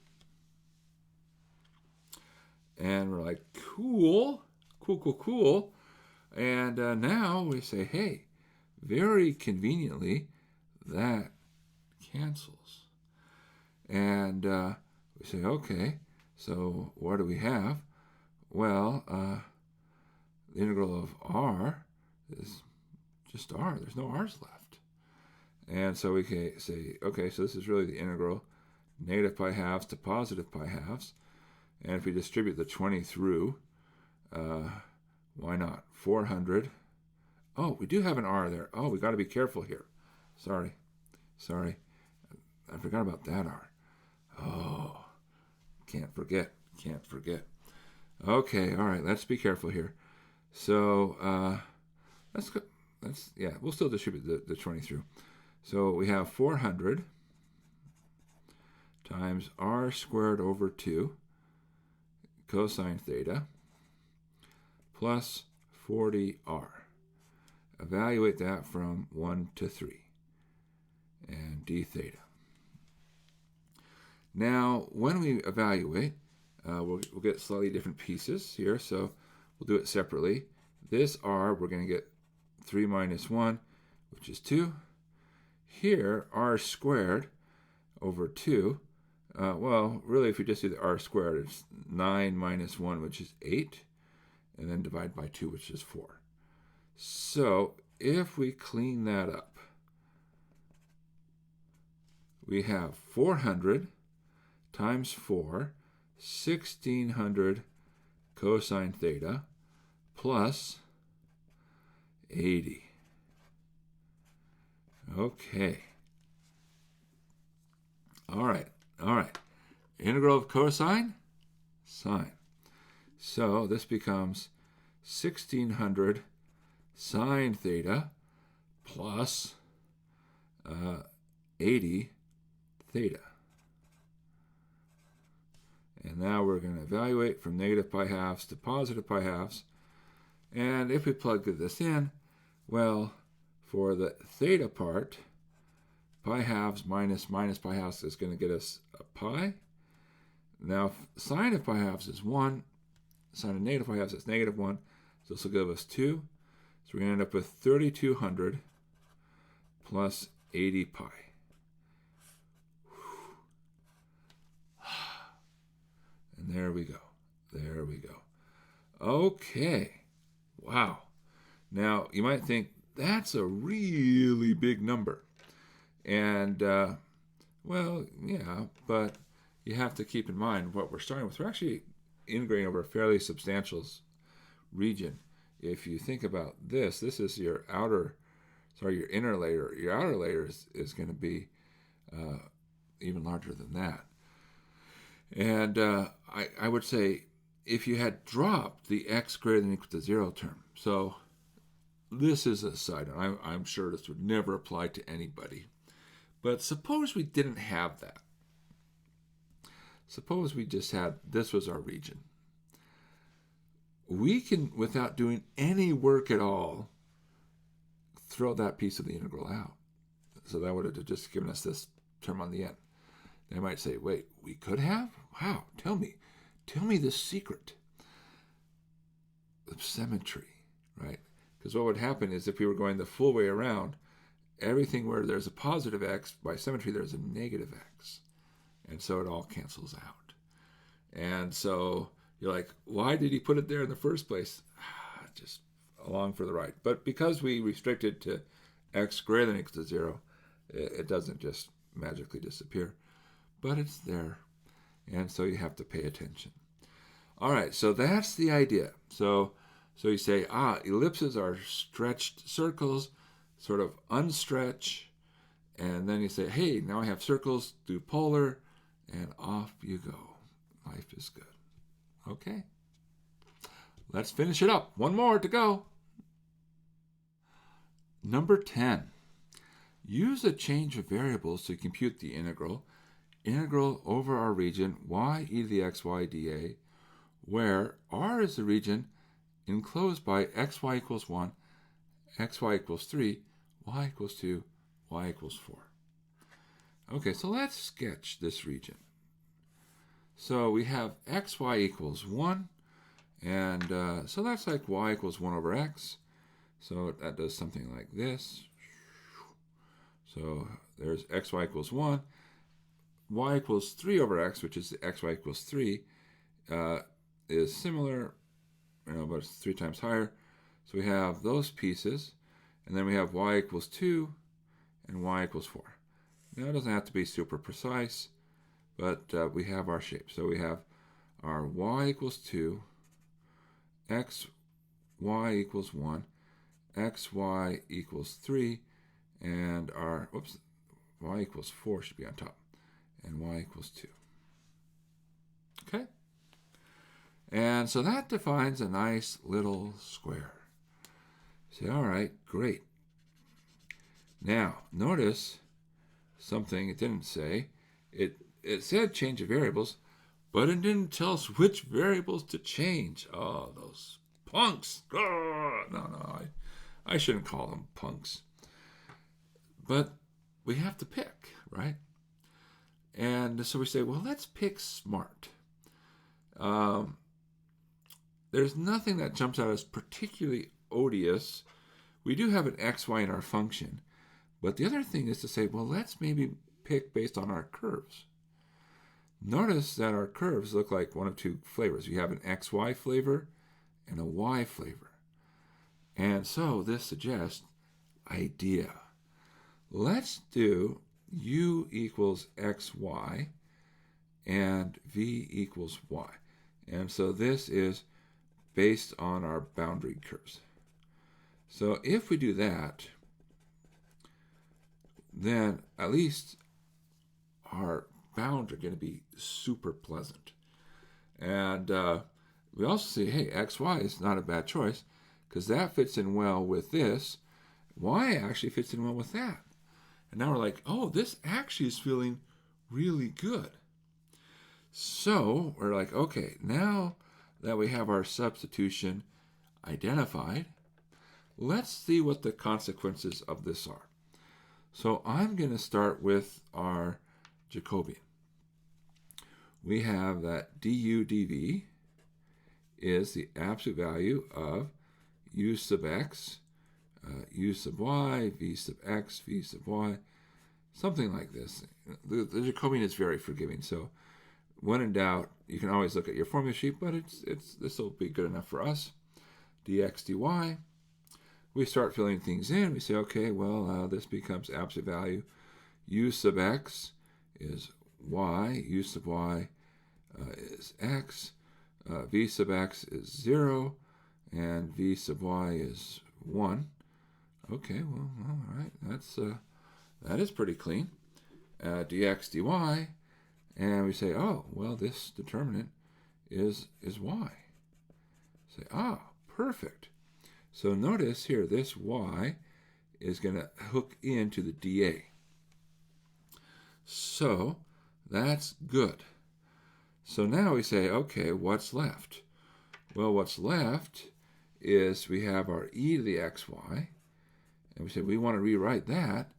And we're like, cool, cool, cool, cool. And now we say, hey, very conveniently, that cancels. And we say, okay, so what do we have? Well, the integral of r is just r. There's no r's left. And so we can say, okay, so this is really the integral, negative pi halves to positive pi halves. And if we distribute the 20 through, why not? 400. Oh, we do have an r there. Oh, we got to be careful here. Sorry. I forgot about that r. Oh, can't forget. Okay, all right, let's be careful here. So let's go. We'll still distribute the 20 through. So we have 400 times r squared over 2 cosine theta plus 40r. Evaluate that from 1 to 3 and d theta. Now, when we evaluate, we'll get slightly different pieces here, so we'll do it separately. This r, we're going to get 3 minus 1, which is 2. Here, r squared over 2. Well, really, if we just do the r squared, it's 9 minus 1, which is 8, and then divide by 2, which is 4. So, if we clean that up, we have 400 times 4, 1600 cosine theta, plus 80. Okay. All right. Integral of cosine, sine. So this becomes 1600 sine theta plus 80 theta. And now we're going to evaluate from negative pi halves to positive pi halves. And if we plug this in, well, for the theta part, pi halves minus pi halves is going to get us a pi. Now, sine of pi halves is 1. Sine of negative pi halves is -1. So this will give us 2. So we're going to end up with 3200 plus 80 pi. And there we go. There we go. Okay. Wow. Now, you might think, that's a really big number. And, well, yeah, but you have to keep in mind what we're starting with. We're actually integrating over a fairly substantial region. If you think about this is your your inner layer. Your outer layer is going to be even larger than that. And I would say if you had dropped the x greater than or equal to 0 term, so this is a side note. I'm sure this would never apply to anybody. But suppose we didn't have that. Suppose we just had, this was our region. We can, without doing any work at all, throw that piece of the integral out. So that would have just given us this term on the end. They might say, wait, we could have? How? Tell me the secret of symmetry, right? Because what would happen is if we were going the full way around, everything where there's a positive x, by symmetry there's a negative x. And so it all cancels out. And so you're like, why did he put it there in the first place? Just along for the ride. But because we restricted to x greater than or equal to 0, it doesn't just magically disappear. But it's there. And so you have to pay attention. All right, so that's the idea. So you say, ellipses are stretched circles, sort of unstretch. And then you say, hey, now I have circles, do polar, and off you go. Life is good. Okay. Let's finish it up. One more to go. Number 10. Use a change of variables to compute the integral over our region y e to the xy dA, where R is the region enclosed by xy equals 1, xy equals 3, y equals 2, y equals 4. Okay, so let's sketch this region. So we have xy equals 1, and so that's like y equals 1 over x. So that does something like this. So there's xy equals 1. Y equals 3 over x, which is xy equals 3, is similar, but it's 3 times higher. So we have those pieces, and then we have y equals 2 and y equals 4. Now it doesn't have to be super precise, but we have our shape. So we have our y equals 2, x y equals 1, xy equals 3, and our, y equals 4 should be on top, and y equals 2. Okay? And so that defines a nice little square. Say, all right, great. Now, notice something it didn't say. It said change of variables, but it didn't tell us which variables to change. Oh, those punks. Oh, no, I shouldn't call them punks. But we have to pick, right? And so we say, well, let's pick smart. There's nothing that jumps out as particularly odious. We do have an xy in our function. But the other thing is to say, well, let's maybe pick based on our curves. Notice that our curves look like one of two flavors. You have an xy flavor and a y flavor. And so this suggests idea. Let's do u equals xy and v equals y. And so this is based on our boundary curves. So if we do that, then at least our bounds are going to be super pleasant. And we also see, hey, xy is not a bad choice because that fits in well with this. Y actually fits in well with that. And now we're like, oh, this actually is feeling really good. So we're like, okay, now that we have our substitution, identified. Let's see what the consequences of this are. So I'm going to start with our Jacobian. We have that du dv is the absolute value of u sub x, u sub y, v sub x, v sub y, something like this. The Jacobian is very forgiving, so when in doubt, you can always look at your formula sheet, but this will be good enough for us. dx dy. We start filling things in. We say, okay, well, this becomes absolute value. U sub x is y, u sub y is x, v sub x is 0, and v sub y is 1. Okay, well, all right, that is pretty clean. Dx dy, and we say, oh, well, this determinant is y. Say, perfect. So notice here, this y is going to hook into the dA. So that's good. So now we say, okay, what's left? Well, what's left is we have our e to the xy, and we say we want to rewrite that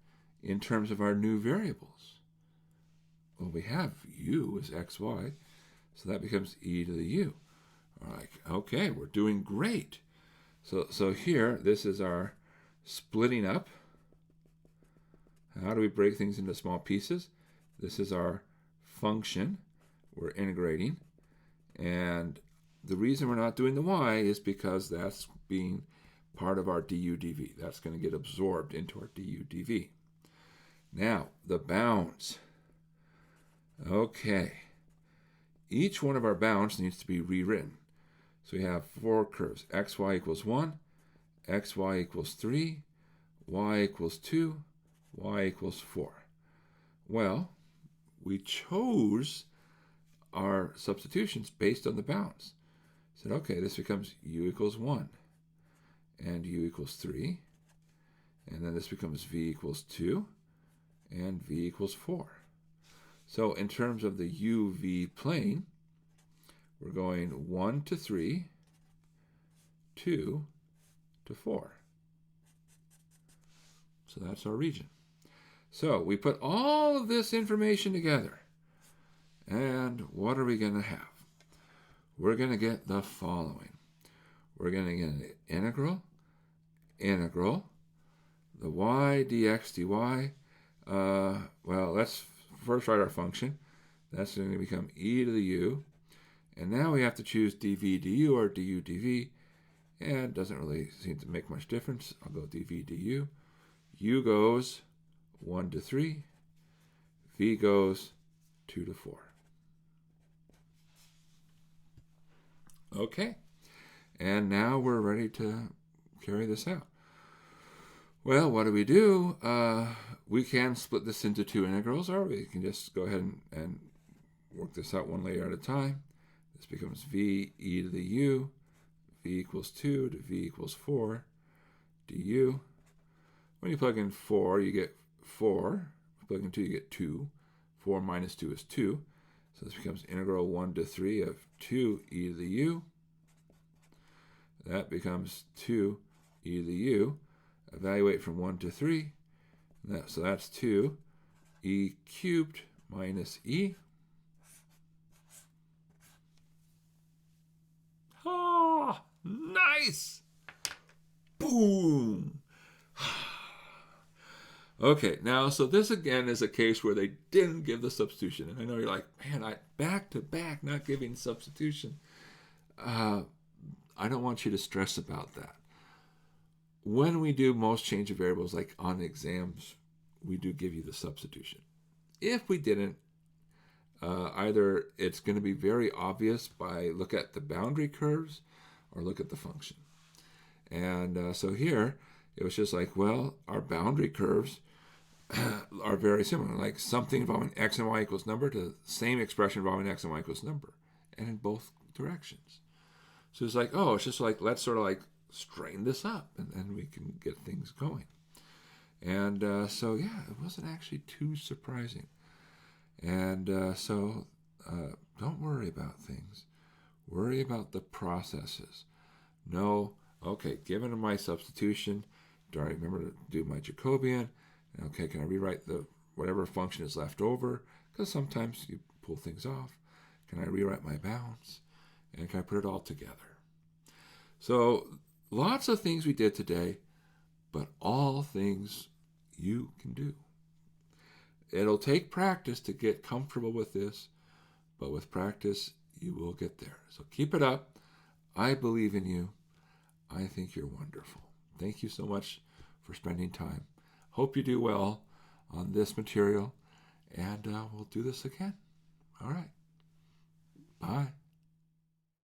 in terms of our new variables. Well, we have u as xy, so that becomes e to the u. All right, okay, we're doing great. So here, this is our splitting up. How do we break things into small pieces? This is our function. We're integrating. And the reason we're not doing the y is because that's being part of our du dv. That's going to get absorbed into our du dv. Now, the bounds. Okay. Each one of our bounds needs to be rewritten. So we have 4 curves. xy equals 1, xy equals 3, y equals 2, y equals 4. Well, we chose our substitutions based on the bounds. Said, okay, this becomes u equals 1, and u equals 3, and then this becomes v equals 2, and v equals 4. So in terms of the uv plane, we're going 1 to 3, 2 to 4. So that's our region. So we put all of this information together. And what are we going to have? We're going to get the following. We're going to get an integral, the y dx dy. Well, let's first write our function. That's going to become e to the u. And now we have to choose dv du or du dv. And it doesn't really seem to make much difference. I'll go dv du. U goes 1 to 3. V goes 2 to 4. Okay. And now we're ready to carry this out. Well, what do? We can split this into 2 integrals, or we can just go ahead and work this out one layer at a time. This becomes v e to the u, v equals 2 to v equals 4 du. When you plug in 4, you get 4. If you plug in 2, you get 2. 4 minus 2 is 2. So this becomes integral 1 to 3 of 2 e to the u. That becomes 2 e to the u. Evaluate from 1 to 3. So that's 2 e cubed minus e. Ah, nice! Boom! Okay, now, so this again is a case where they didn't give the substitution. And I know you're like, man, back to back, not giving substitution. I don't want you to stress about that. When we do most change of variables, like on the exams, we do give you the substitution. If we didn't, either it's going to be very obvious by look at the boundary curves or look at the function. And so here, it was just like, well, our boundary curves are very similar, like something involving x and y equals number to the same expression involving x and y equals number, and in both directions. So it's like, oh, it's just like, let's sort of like strain this up, and then we can get things going. And so, yeah, it wasn't actually too surprising. And so don't worry about things. Worry about the processes. Know Okay, given my substitution, do I remember to do my Jacobian? Okay, can I rewrite the whatever function is left over? Because sometimes you pull things off. Can I rewrite my bounds? And can I put it all together? So lots of things we did today, but all things you can do. It'll take practice to get comfortable with this, but with practice, you will get there. So keep it up. I believe in you. I think you're wonderful. Thank you so much for spending time. Hope you do well on this material, and we'll do this again. All right. Bye.